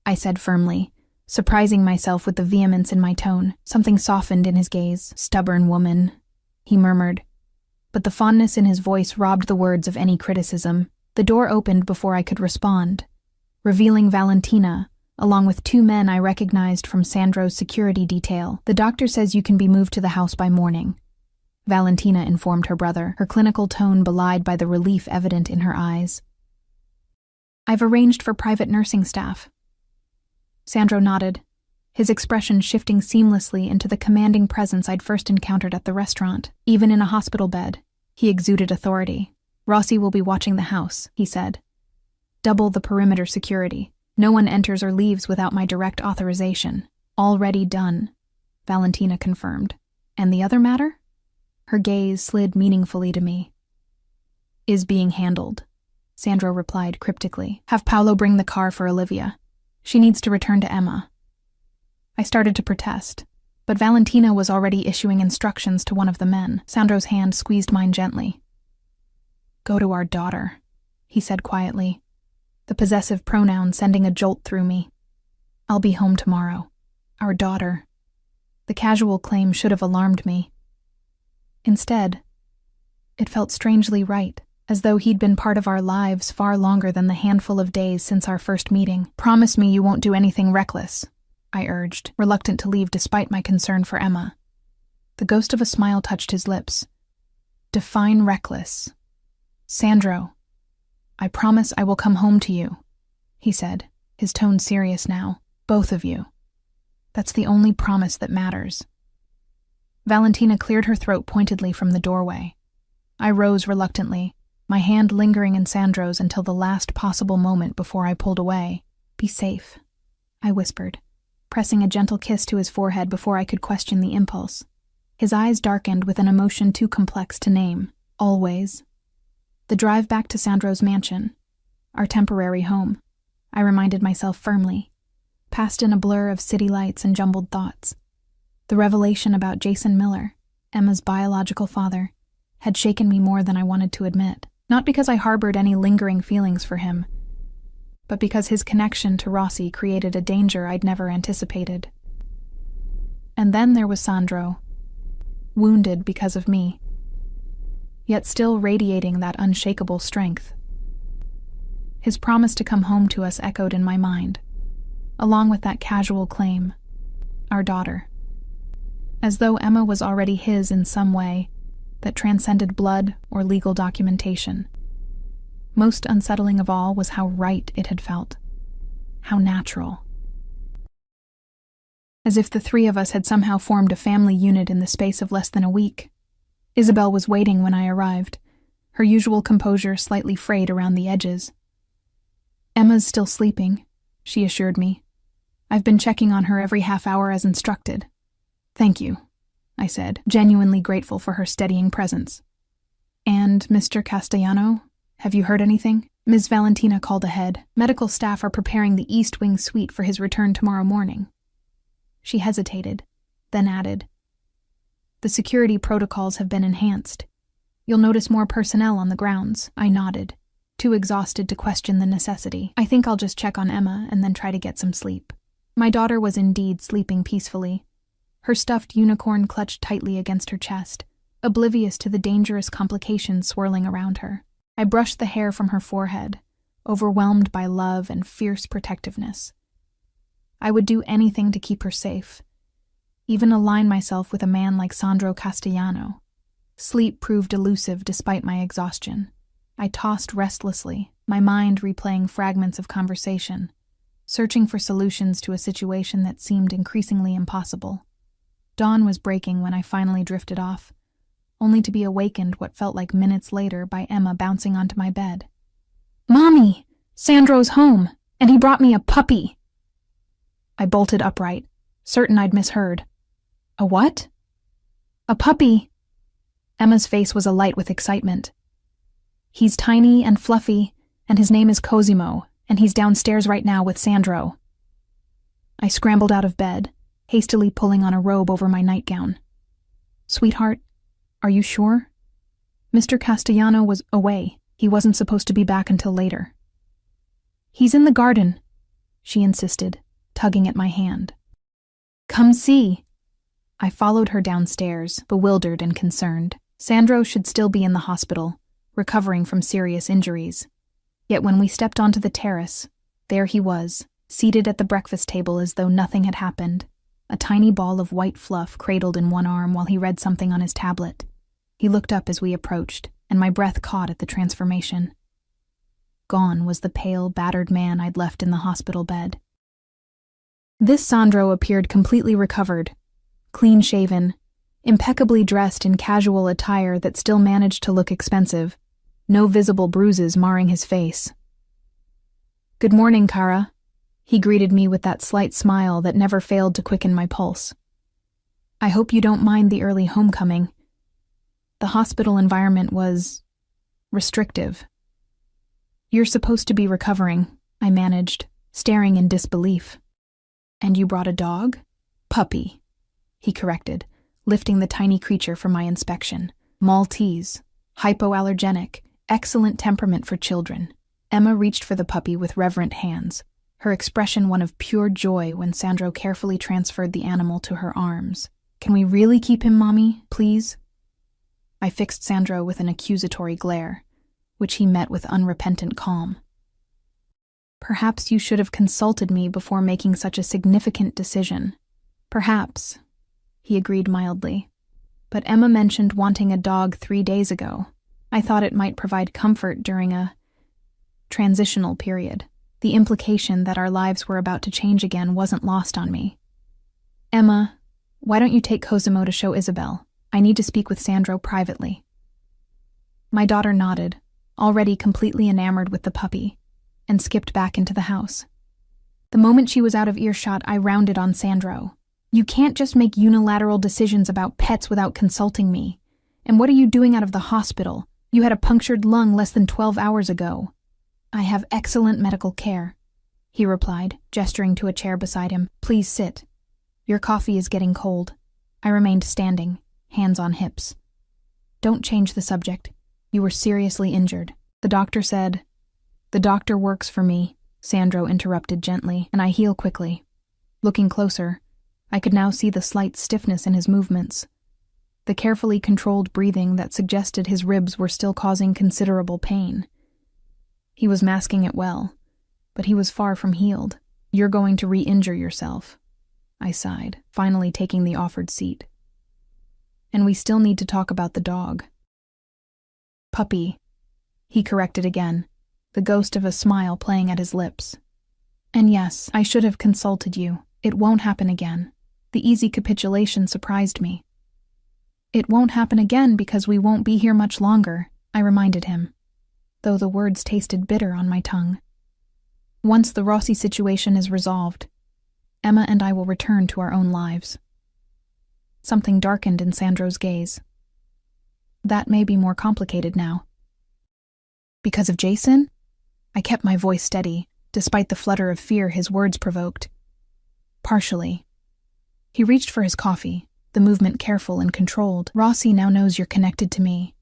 I said firmly, surprising myself with the vehemence in my tone. Something softened in his gaze. Stubborn woman, he murmured. But the fondness in his voice robbed the words of any criticism. The door opened before I could respond, revealing Valentina, along with two men I recognized from Sandro's security detail. The doctor says you can be moved to the house by morning, Valentina informed her brother, her clinical tone belied by the relief evident in her eyes. I've arranged for private nursing staff. Sandro nodded, his expression shifting seamlessly into the commanding presence I'd first encountered at the restaurant. Even in a hospital bed, he exuded authority. Rossi will be watching the house, he said. Double the perimeter security. No one enters or leaves without my direct authorization. Already done, Valentina confirmed. And the other matter? Her gaze slid meaningfully to me. Is being handled, Sandro replied cryptically. Have Paolo bring the car for Olivia. She needs to return to Emma. I started to protest, but Valentina was already issuing instructions to one of the men. Sandro's hand squeezed mine gently. Go to our daughter, he said quietly, the possessive pronoun sending a jolt through me. I'll be home tomorrow. Our daughter. The casual claim should have alarmed me. Instead, it felt strangely right, as though he'd been part of our lives far longer than the handful of days since our first meeting. Promise me you won't do anything reckless, I urged, reluctant to leave despite my concern for Emma. The ghost of a smile touched his lips. Define reckless. Sandro, I promise I will come home to you, he said, his tone serious now. Both of you. That's the only promise that matters. Valentina cleared her throat pointedly from the doorway. I rose reluctantly, my hand lingering in Sandro's until the last possible moment before I pulled away. Be safe, I whispered, pressing a gentle kiss to his forehead before I could question the impulse. His eyes darkened with an emotion too complex to name. Always. The drive back to Sandro's mansion, our temporary home, I reminded myself firmly, passed in a blur of city lights and jumbled thoughts. The revelation about Jason Miller, Emma's biological father, had shaken me more than I wanted to admit, not because I harbored any lingering feelings for him, but because his connection to Rossi created a danger I'd never anticipated. And then there was Sandro, wounded because of me, yet still radiating that unshakable strength. His promise to come home to us echoed in my mind, along with that casual claim, our daughter. As though Emma was already his in some way that transcended blood or legal documentation. Most unsettling of all was how right it had felt. How natural. As if the three of us had somehow formed a family unit in the space of less than a week. Isabel was waiting when I arrived, her usual composure slightly frayed around the edges. Emma's still sleeping, she assured me. I've been checking on her every half hour as instructed. Thank you, I said, genuinely grateful for her steadying presence. And Mr. Castellano, have you heard anything? Ms. Valentina called ahead. Medical staff are preparing the East Wing suite for his return tomorrow morning. She hesitated, then added, the security protocols have been enhanced. You'll notice more personnel on the grounds. I nodded, too exhausted to question the necessity. I think I'll just check on Emma and then try to get some sleep. My daughter was indeed sleeping peacefully, her stuffed unicorn clutched tightly against her chest, oblivious to the dangerous complications swirling around her. I brushed the hair from her forehead, overwhelmed by love and fierce protectiveness. I would do anything to keep her safe, even align myself with a man like Sandro Castellano. Sleep proved elusive despite my exhaustion. I tossed restlessly, my mind replaying fragments of conversation, searching for solutions to a situation that seemed increasingly impossible. Dawn was breaking when I finally drifted off, only to be awakened what felt like minutes later by Emma bouncing onto my bed. Mommy! Sandro's home, and he brought me a puppy! I bolted upright, certain I'd misheard. A what? A puppy. Emma's face was alight with excitement. He's tiny and fluffy, and his name is Cosimo, and he's downstairs right now with Sandro. I scrambled out of bed, hastily pulling on a robe over my nightgown. Sweetheart, are you sure? Mr. Castellano was away. He wasn't supposed to be back until later. He's in the garden, she insisted, tugging at my hand. Come see. I followed her downstairs, bewildered and concerned. Sandro should still be in the hospital, recovering from serious injuries. Yet when we stepped onto the terrace, there he was, seated at the breakfast table as though nothing had happened, a tiny ball of white fluff cradled in one arm while he read something on his tablet. He looked up as we approached, and my breath caught at the transformation. Gone was the pale, battered man I'd left in the hospital bed. This Sandro appeared completely recovered, clean-shaven, impeccably dressed in casual attire that still managed to look expensive, no visible bruises marring his face. Good morning, Cara. He greeted me with that slight smile that never failed to quicken my pulse. I hope you don't mind the early homecoming. The hospital environment was restrictive. You're supposed to be recovering, I managed, staring in disbelief. And you brought a dog? Puppy, he corrected, lifting the tiny creature for my inspection. Maltese, hypoallergenic, excellent temperament for children. Emma reached for the puppy with reverent hands, her expression one of pure joy when Sandro carefully transferred the animal to her arms. Can we really keep him, Mommy, please? I fixed Sandro with an accusatory glare, which he met with unrepentant calm. Perhaps you should have consulted me before making such a significant decision. Perhaps, he agreed mildly. But Emma mentioned wanting a dog 3 days ago. I thought it might provide comfort during a transitional period. The implication that our lives were about to change again wasn't lost on me. Emma, why don't you take Cosimo to show Isabel? I need to speak with Sandro privately. My daughter nodded, already completely enamored with the puppy, and skipped back into the house. The moment she was out of earshot, I rounded on Sandro. You can't just make unilateral decisions about pets without consulting me. And what are you doing out of the hospital? You had a punctured lung less than 12 hours ago. I have excellent medical care, he replied, gesturing to a chair beside him. Please sit. Your coffee is getting cold. I remained standing, hands on hips. Don't change the subject. You were seriously injured. The doctor said. The doctor works for me, Sandro interrupted gently, and I heal quickly. Looking closer, I could now see the slight stiffness in his movements, the carefully controlled breathing that suggested his ribs were still causing considerable pain. He was masking it well, but he was far from healed. You're going to re-injure yourself, I sighed, finally taking the offered seat. And we still need to talk about the dog. Puppy, he corrected again, the ghost of a smile playing at his lips. And yes, I should have consulted you. It won't happen again. The easy capitulation surprised me. It won't happen again because we won't be here much longer, I reminded him, though the words tasted bitter on my tongue. Once the Rossi situation is resolved, Emma and I will return to our own lives. Something darkened in Sandro's gaze. That may be more complicated now. Because of Jason? I kept my voice steady, despite the flutter of fear his words provoked. Partially. He reached for his coffee, the movement careful and controlled. Rossi now knows you're connected to me.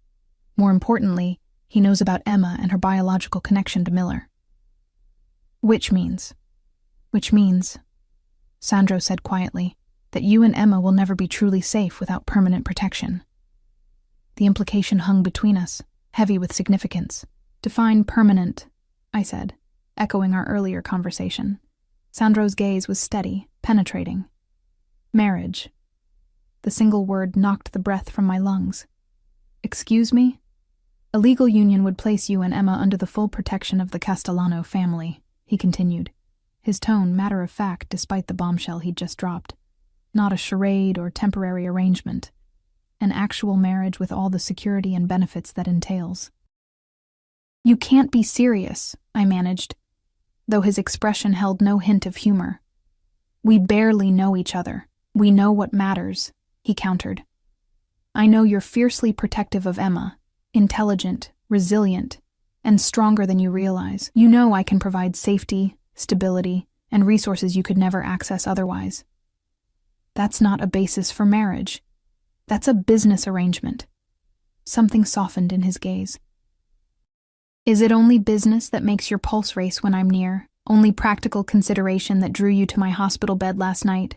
More importantly, he knows about Emma and her biological connection to Miller. Which means, Sandro said quietly, that you and Emma will never be truly safe without permanent protection. The implication hung between us, heavy with significance. Define permanent, I said, echoing our earlier conversation. Sandro's gaze was steady, penetrating. Marriage. The single word knocked the breath from my lungs. Excuse me? A legal union would place you and Emma under the full protection of the Castellano family, he continued, his tone matter-of-fact despite the bombshell he'd just dropped. Not a charade or temporary arrangement. An actual marriage with all the security and benefits that entails. You can't be serious, I managed, though his expression held no hint of humor. We barely know each other. We know what matters, he countered. I know you're fiercely protective of Emma, intelligent, resilient, and stronger than you realize. You know I can provide safety, stability, and resources you could never access otherwise. That's not a basis for marriage. That's a business arrangement. Something softened in his gaze. Is it only business that makes your pulse race when I'm near? Only practical consideration that drew you to my hospital bed last night?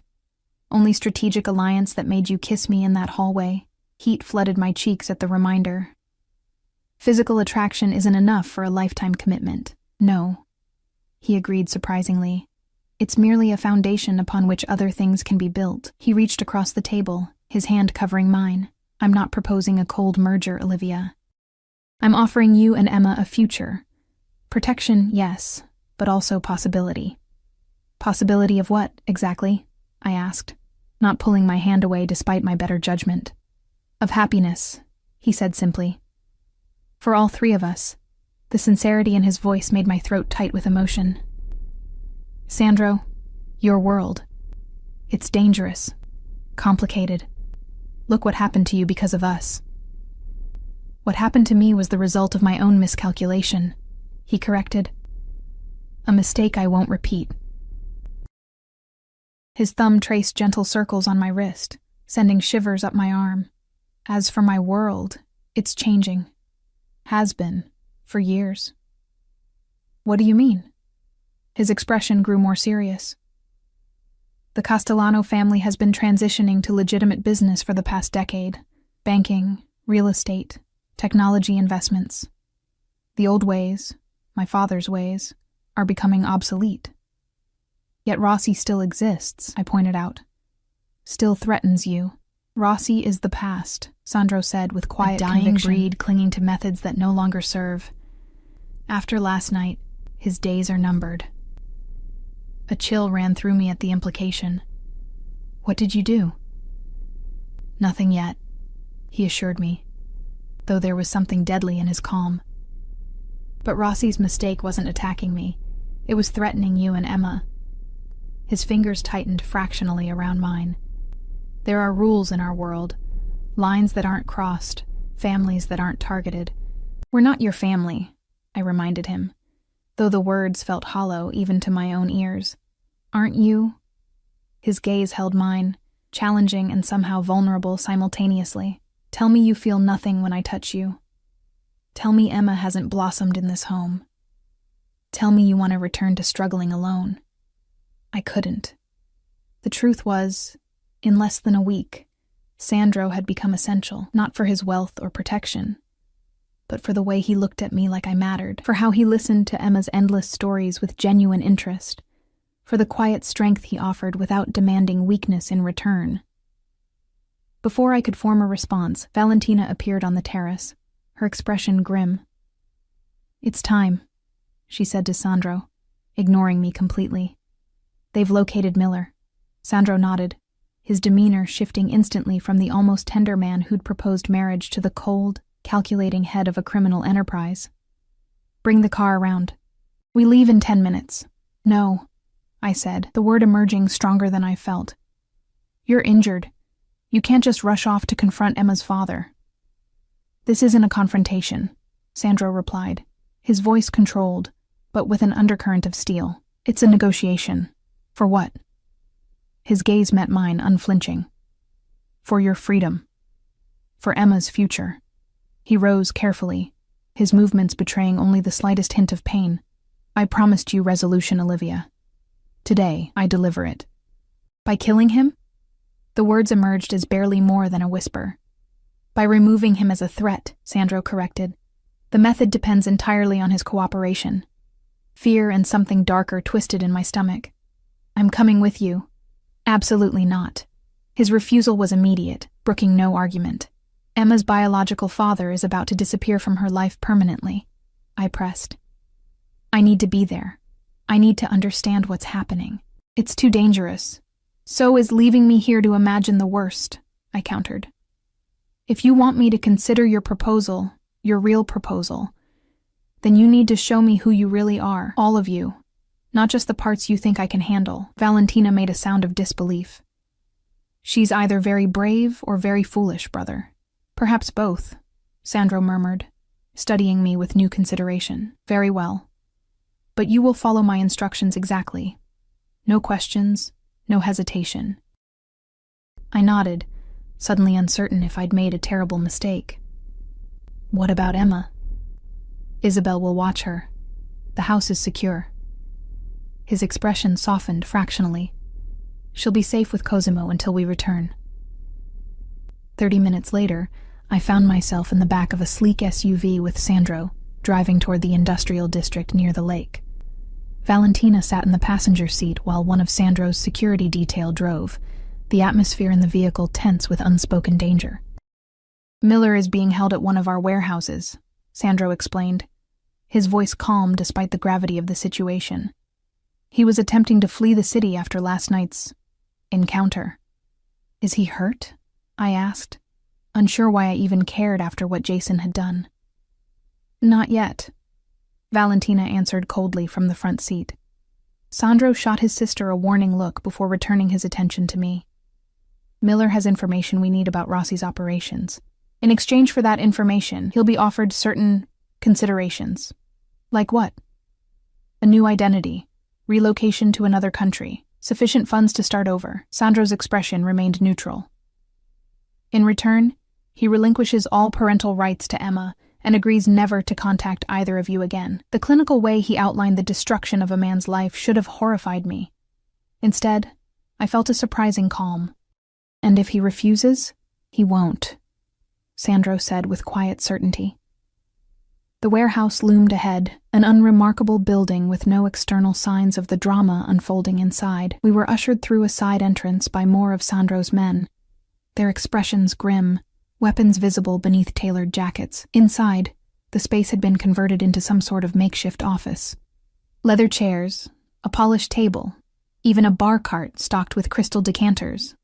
Only strategic alliance that made you kiss me in that hallway? Heat flooded my cheeks at the reminder. Physical attraction isn't enough for a lifetime commitment. No, he agreed surprisingly. It's merely a foundation upon which other things can be built. He reached across the table, his hand covering mine. I'm not proposing a cold merger, Olivia. I'm offering you and Emma a future. Protection, yes, but also possibility. Possibility of what, exactly? I asked, not pulling my hand away despite my better judgment. Of happiness, he said simply. For all three of us. The sincerity in his voice made my throat tight with emotion. Sandro, your world. It's dangerous. Complicated. Look what happened to you because of us. What happened to me was the result of my own miscalculation, he corrected. A mistake I won't repeat. His thumb traced gentle circles on my wrist, sending shivers up my arm. As for my world, it's changing. Has been, for years. What do you mean? His expression grew more serious. The Castellano family has been transitioning to legitimate business for the past decade. Banking, real estate, technology investments. The old ways, my father's ways, are becoming obsolete. Yet Rossi still exists, I pointed out. Still threatens you. Rossi is the past, Sandro said with quiet conviction. A dying breed clinging to methods that no longer serve. After last night, his days are numbered. A chill ran through me at the implication. What did you do? Nothing yet, he assured me, though there was something deadly in his calm. But Rossi's mistake wasn't attacking me. It was threatening you and Emma. His fingers tightened fractionally around mine. There are rules in our world, lines that aren't crossed, families that aren't targeted. We're not your family, I reminded him, though the words felt hollow even to my own ears. Aren't you? His gaze held mine, challenging and somehow vulnerable simultaneously. Tell me you feel nothing when I touch you. Tell me Emma hasn't blossomed in this home. Tell me you want to return to struggling alone. I couldn't. The truth was, in less than a week, Sandro had become essential, not for his wealth or protection, but for the way he looked at me like I mattered, for how he listened to Emma's endless stories with genuine interest, for the quiet strength he offered without demanding weakness in return. Before I could form a response, Valentina appeared on the terrace, her expression grim. It's time, she said to Sandro, ignoring me completely. They've located Miller. Sandro nodded, his demeanor shifting instantly from the almost tender man who'd proposed marriage to the cold, calculating head of a criminal enterprise. Bring the car around. We leave in 10 minutes. No, I said, the word emerging stronger than I felt. You're injured. You can't just rush off to confront Emma's father. This isn't a confrontation, Sandro replied, his voice controlled, but with an undercurrent of steel. It's a negotiation. For what? His gaze met mine, unflinching. For your freedom. For Emma's future. He rose carefully, his movements betraying only the slightest hint of pain. I promised you resolution, Olivia. Today, I deliver it. By killing him? The words emerged as barely more than a whisper. By removing him as a threat, Sandro corrected. The method depends entirely on his cooperation. Fear and something darker twisted in my stomach. I'm coming with you. Absolutely not. His refusal was immediate, brooking no argument. Emma's biological father is about to disappear from her life permanently, I pressed. I need to be there. I need to understand what's happening. It's too dangerous. So is leaving me here to imagine the worst, I countered. If you want me to consider your proposal, your real proposal, then you need to show me who you really are, all of you, not just the parts you think I can handle. Valentina made a sound of disbelief. She's either very brave or very foolish, brother. Perhaps both, Sandro murmured, studying me with new consideration. Very well. But you will follow my instructions exactly. No questions, no hesitation. I nodded, suddenly uncertain if I'd made a terrible mistake. What about Emma? Isabel will watch her. The house is secure. His expression softened fractionally. She'll be safe with Cosimo until we return. 30 minutes later, I found myself in the back of a sleek SUV with Sandro, driving toward the industrial district near the lake. Valentina sat in the passenger seat while one of Sandro's security detail drove, the atmosphere in the vehicle tense with unspoken danger. Miller is being held at one of our warehouses, Sandro explained, his voice calm despite the gravity of the situation. He was attempting to flee the city after last night's encounter. Is he hurt? I asked, unsure why I even cared after what Jason had done. Not yet, Valentina answered coldly from the front seat. Sandro shot his sister a warning look before returning his attention to me. Miller has information we need about Rossi's operations. In exchange for that information, he'll be offered certain considerations. Like what? A new identity, relocation to another country, sufficient funds to start over. Sandro's expression remained neutral. In return, he relinquishes all parental rights to Emma and agrees never to contact either of you again. The clinical way he outlined the destruction of a man's life should have horrified me. Instead, I felt a surprising calm. And if he refuses, he won't, Sandro said with quiet certainty. The warehouse loomed ahead, an unremarkable building with no external signs of the drama unfolding inside. We were ushered through a side entrance by more of Sandro's men, their expressions grim, weapons visible beneath tailored jackets. Inside, the space had been converted into some sort of makeshift office. Leather chairs, a polished table, even a bar cart stocked with crystal decanters,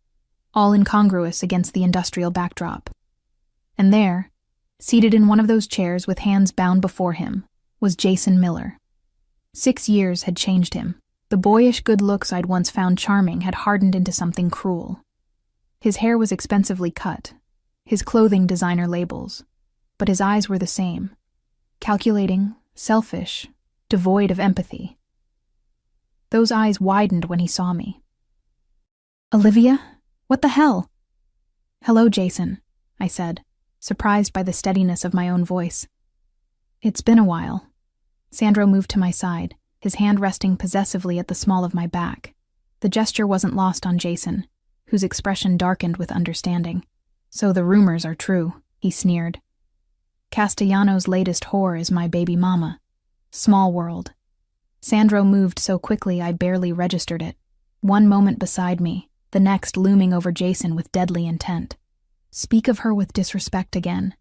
all incongruous against the industrial backdrop. And there, seated in one of those chairs with hands bound before him, was Jason Miller. 6 years had changed him. The boyish good looks I'd once found charming had hardened into something cruel. His hair was expensively cut, his clothing designer labels, but his eyes were the same, calculating, selfish, devoid of empathy. Those eyes widened when he saw me. "Olivia? What the hell?" "Hello, Jason," I said, surprised by the steadiness of my own voice. "It's been a while." Sandro moved to my side, his hand resting possessively at the small of my back. The gesture wasn't lost on Jason, whose expression darkened with understanding. "So the rumors are true," he sneered. "Castellano's latest whore is my baby mama. Small world." Sandro moved so quickly I barely registered it. One moment beside me, the next looming over Jason with deadly intent. Speak of her with disrespect again,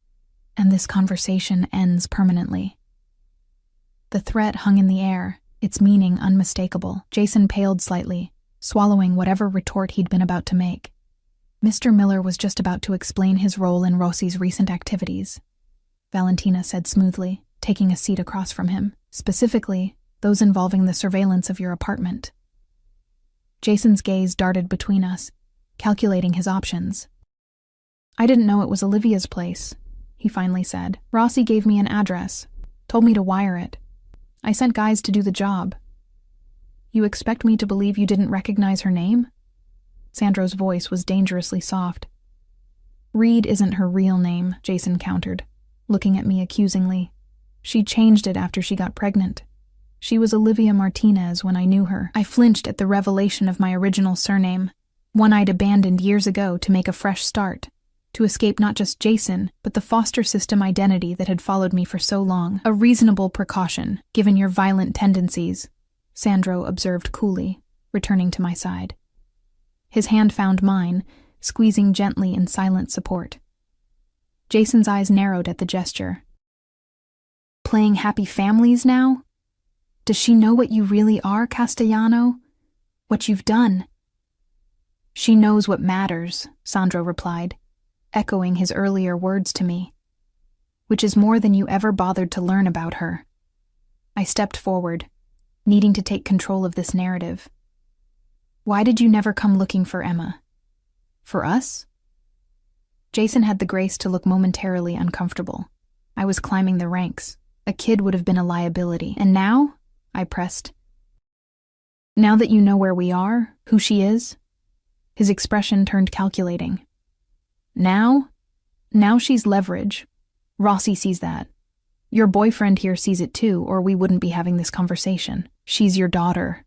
and this conversation ends permanently. The threat hung in the air, its meaning unmistakable. Jason paled slightly, swallowing whatever retort he'd been about to make. Mr. Miller was just about to explain his role in Rossi's recent activities, Valentina said smoothly, taking a seat across from him, specifically those involving the surveillance of your apartment. Jason's gaze darted between us, calculating his options. "I didn't know it was Olivia's place," he finally said. "Rossi gave me an address, told me to wire it. I sent guys to do the job." "You expect me to believe you didn't recognize her name?" Sandro's voice was dangerously soft. "Reed isn't her real name," Jason countered, looking at me accusingly. "She changed it after she got pregnant. She was Olivia Martinez when I knew her." I flinched at the revelation of my original surname, one I'd abandoned years ago to make a fresh start, to escape not just Jason, but the foster system identity that had followed me for so long. "A reasonable precaution, given your violent tendencies," Sandro observed coolly, returning to my side. His hand found mine, squeezing gently in silent support. Jason's eyes narrowed at the gesture. "Playing happy families now? Does she know what you really are, Castellano? What you've done?" "She knows what matters," Sandro replied, echoing his earlier words to me. "Which is more than you ever bothered to learn about her." I stepped forward, needing to take control of this narrative. "Why did you never come looking for Emma? For us?" Jason had the grace to look momentarily uncomfortable. I was climbing the ranks. A kid would have been a liability. "And now?" I pressed. "Now that you know where we are, who she is?" His expression turned calculating. Now she's leverage. Rossi sees that. Your boyfriend here sees it too, or we wouldn't be having this conversation. "She's your daughter,"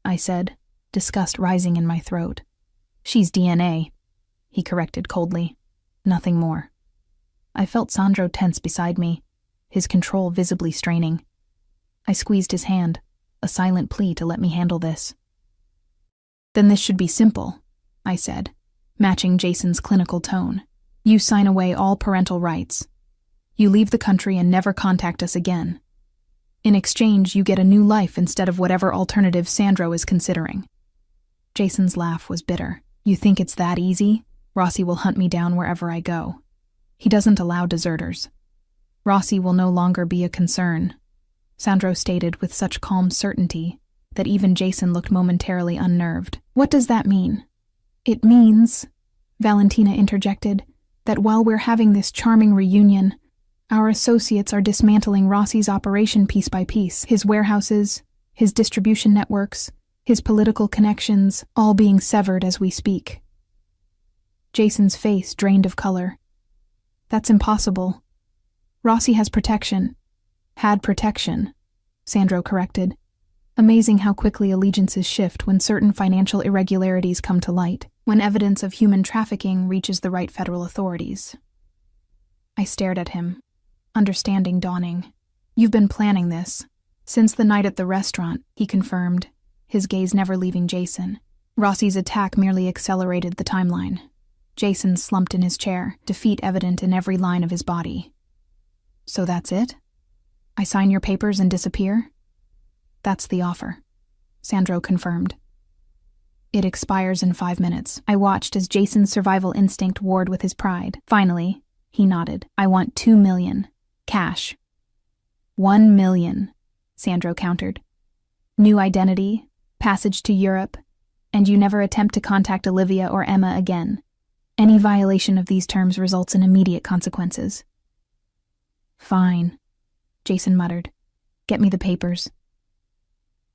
I said, disgust rising in my throat. "She's DNA," he corrected coldly. "Nothing more." I felt Sandro tense beside me, his control visibly straining. I squeezed his hand, a silent plea to let me handle this. "Then this should be simple," I said, matching Jason's clinical tone. "You sign away all parental rights. You leave the country and never contact us again. In exchange, you get a new life instead of whatever alternative Sandro is considering." Jason's laugh was bitter. "You think it's that easy? Rossi will hunt me down wherever I go. He doesn't allow deserters. Rossi will no longer be a concern," Sandro stated with such calm certainty that even Jason looked momentarily unnerved. "What does that mean?" "It means," Valentina interjected, That while we're having this charming reunion, our associates are dismantling Rossi's operation piece by piece, his warehouses, his distribution networks, his political connections, all being severed as we speak. Jason's face drained of color. That's impossible. Rossi has protection. Had protection, Sandro corrected. Amazing how quickly allegiances shift when certain financial irregularities come to light, when evidence of human trafficking reaches the right federal authorities. I stared at him, understanding dawning. You've been planning this. Since the night at the restaurant, he confirmed, his gaze never leaving Jason. Rossi's attack merely accelerated the timeline. Jason slumped in his chair, defeat evident in every line of his body. So that's it? I sign your papers and disappear? That's the offer, Sandro confirmed. It expires in 5 minutes. I watched as Jason's survival instinct warred with his pride. Finally, he nodded. I want 2 million. Cash. 1 million, Sandro countered. New identity, passage to Europe, and you never attempt to contact Olivia or Emma again. Any violation of these terms results in immediate consequences. Fine, Jason muttered. Get me the papers.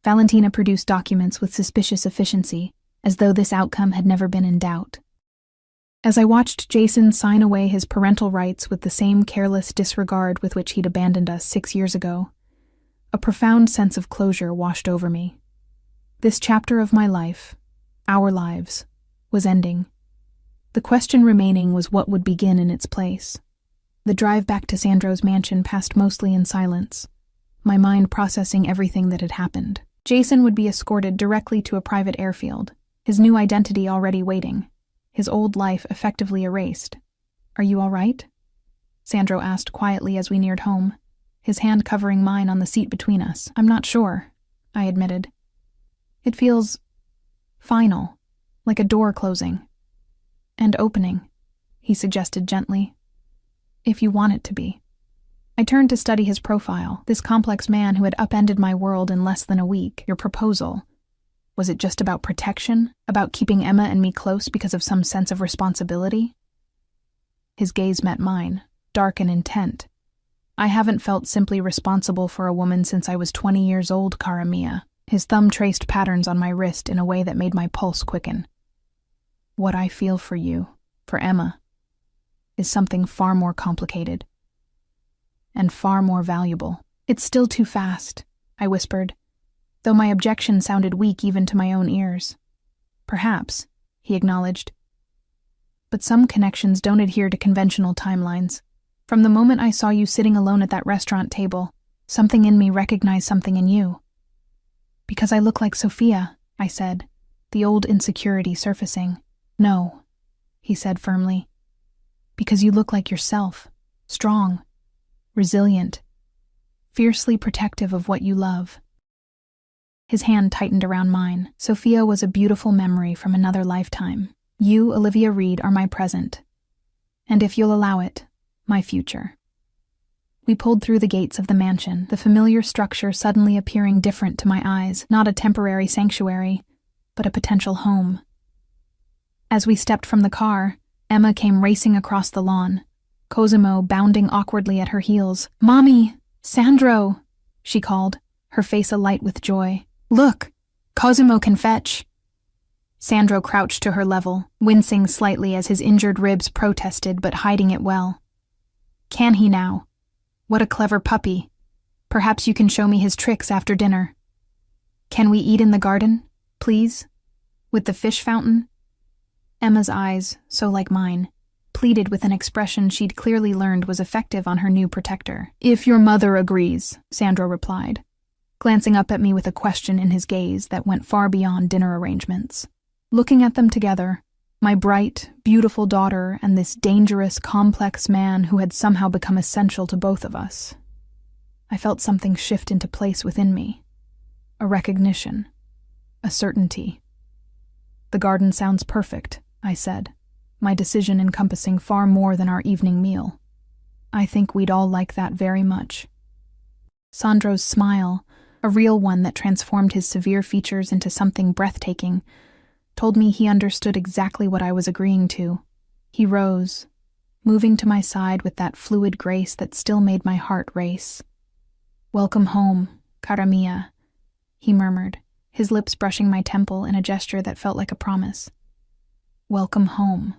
Valentina produced documents with suspicious efficiency, as though this outcome had never been in doubt. As I watched Jason sign away his parental rights with the same careless disregard with which he'd abandoned us 6 years ago, a profound sense of closure washed over me. This chapter of my life, our lives, was ending. The question remaining was what would begin in its place. The drive back to Sandro's mansion passed mostly in silence, my mind processing everything that had happened. Jason would be escorted directly to a private airfield, his new identity already waiting, his old life effectively erased. Are you all right? Sandro asked quietly as we neared home, his hand covering mine on the seat between us. I'm not sure, I admitted. It feels final, like a door closing. And opening, he suggested gently. If you want it to be. I turned to study his profile, this complex man who had upended my world in less than a week. Your proposal. Was it just about protection? About keeping Emma and me close because of some sense of responsibility? His gaze met mine, dark and intent. I haven't felt simply responsible for a woman since I was 20 years old, cara mia. His thumb traced patterns on my wrist in a way that made my pulse quicken. What I feel for you, for Emma, is something far more complicated. And far more valuable. It's still too fast, I whispered, though my objection sounded weak even to my own ears. Perhaps, he acknowledged. But some connections don't adhere to conventional timelines. From the moment I saw you sitting alone at that restaurant table, something in me recognized something in you. Because I look like Sophia, I said, the old insecurity surfacing. No, he said firmly. Because you look like yourself, strong, resilient, fiercely protective of what you love. His hand tightened around mine. Sophia was a beautiful memory from another lifetime. You, Olivia Reed, are my present. And if you'll allow it, my future. We pulled through the gates of the mansion, the familiar structure suddenly appearing different to my eyes, not a temporary sanctuary, but a potential home. As we stepped from the car, Emma came racing across the lawn, Cosimo bounding awkwardly at her heels. Mommy! Sandro! She called, her face alight with joy. Look! Cosimo can fetch! Sandro crouched to her level, wincing slightly as his injured ribs protested but hiding it well. Can he now? What a clever puppy. Perhaps you can show me his tricks after dinner. Can we eat in the garden, please? With the fish fountain? Emma's eyes, so like mine, pleaded with an expression she'd clearly learned was effective on her new protector. If your mother agrees, Sandro replied, glancing up at me with a question in his gaze that went far beyond dinner arrangements. Looking at them together, my bright, beautiful daughter and this dangerous, complex man who had somehow become essential to both of us, I felt something shift into place within me. A recognition. A certainty. The garden sounds perfect, I said, my decision encompassing far more than our evening meal. I think we'd all like that very much. Sandro's smile, a real one that transformed his severe features into something breathtaking, told me he understood exactly what I was agreeing to. He rose, moving to my side with that fluid grace that still made my heart race. "Welcome home, cara mia," he murmured, his lips brushing my temple in a gesture that felt like a promise. "Welcome home."